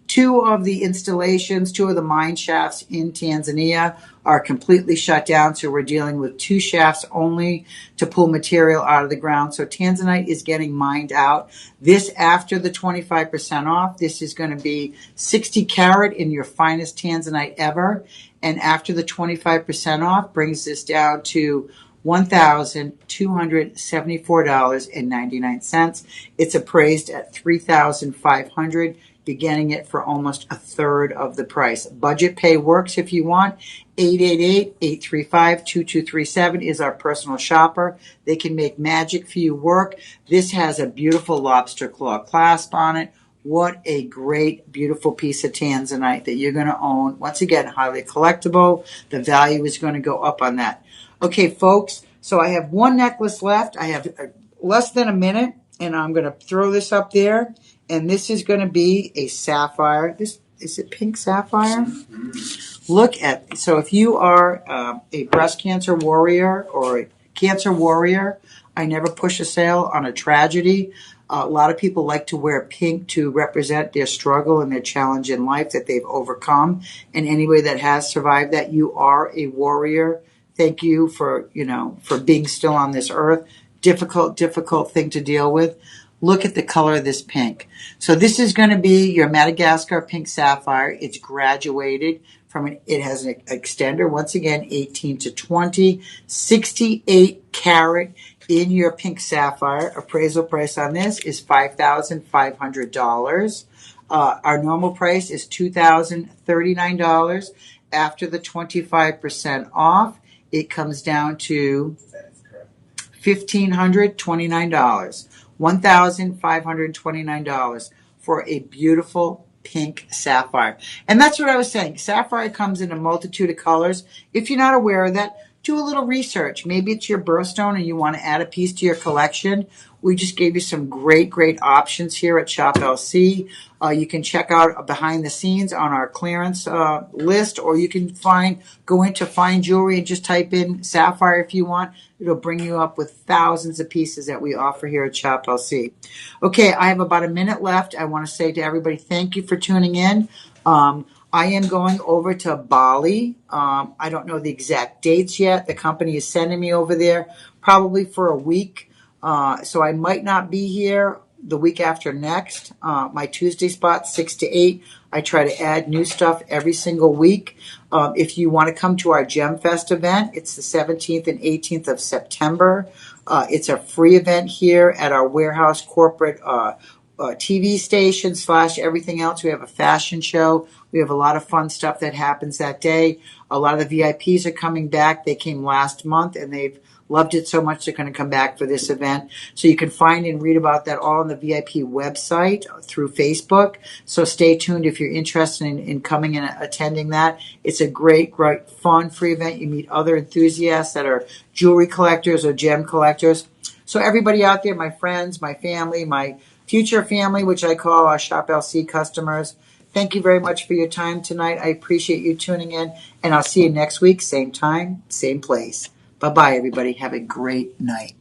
two of the mine shafts in Tanzania are completely shut down. So we're dealing with 2 shafts only to pull material out of the ground. So tanzanite is getting mined out. This after the 25% off, this is going to be 60 carat in your finest tanzanite ever. And after the 25% off brings this down to $1,274.99. It's appraised at $3,500. You're getting it for almost a third of the price. Budget pay works if you want. 888-835-2237 is our personal shopper. They can make magic for you work. This has a beautiful lobster claw clasp on it. What a great, beautiful piece of tanzanite that you're going to own. Once again, highly collectible. The value is going to go up on that. Okay, folks, so I have one necklace left. I have less than a minute, and I'm going to throw this up there. And this is going to be a sapphire. Is it pink sapphire? Look at, so if you are a breast cancer warrior or a cancer warrior, I never push a sale on a tragedy. A lot of people like to wear pink to represent their struggle and their challenge in life that they've overcome. And anybody that has survived that, you are a warrior. Thank you for being still on this earth. Difficult thing to deal with. Look at the color of this pink. So this is going to be your Madagascar pink sapphire. It's graduated it has an extender, once again, 18 to 20, 68 carat in your pink sapphire. Appraisal price on this is $5,500. Our normal price is $2,039. After the 25% off, it comes down to $1,529. $1,529 for a beautiful pink sapphire. And that's what I was saying. Sapphire comes in a multitude of colors. If you're not aware of that, do a little research. Maybe it's your birthstone and you want to add a piece to your collection. We just gave you some great options here at Shop LC. You can check out behind the scenes on our clearance list, or you can go into Fine Jewelry and just type in sapphire if you want. It'll bring you up with thousands of pieces that we offer here at Shop LC. Okay, I have about a minute left. I want to say to everybody, thank you for tuning in. I am going over to Bali. I don't know the exact dates yet. The company is sending me over there probably for a week. So I might not be here the week after next. My Tuesday spot, 6 to 8. I try to add new stuff every single week. If you want to come to our Gem Fest event, it's the 17th and 18th of September. It's a free event here at our warehouse corporate TV station / everything else. We have a fashion show. We have a lot of fun stuff that happens that day. A lot of the VIPs are coming back. They came last month and they've loved it so much they're going to come back for this event. So you can find and read about that all on the VIP website through Facebook. So stay tuned if you're interested in coming and attending that. It's a great, fun, free event. You meet other enthusiasts that are jewelry collectors or gem collectors. So everybody out there, my friends, my family, my future family, which I call our Shop LC customers, thank you very much for your time tonight. I appreciate you tuning in, and I'll see you next week, same time, same place. Bye-bye, everybody. Have a great night.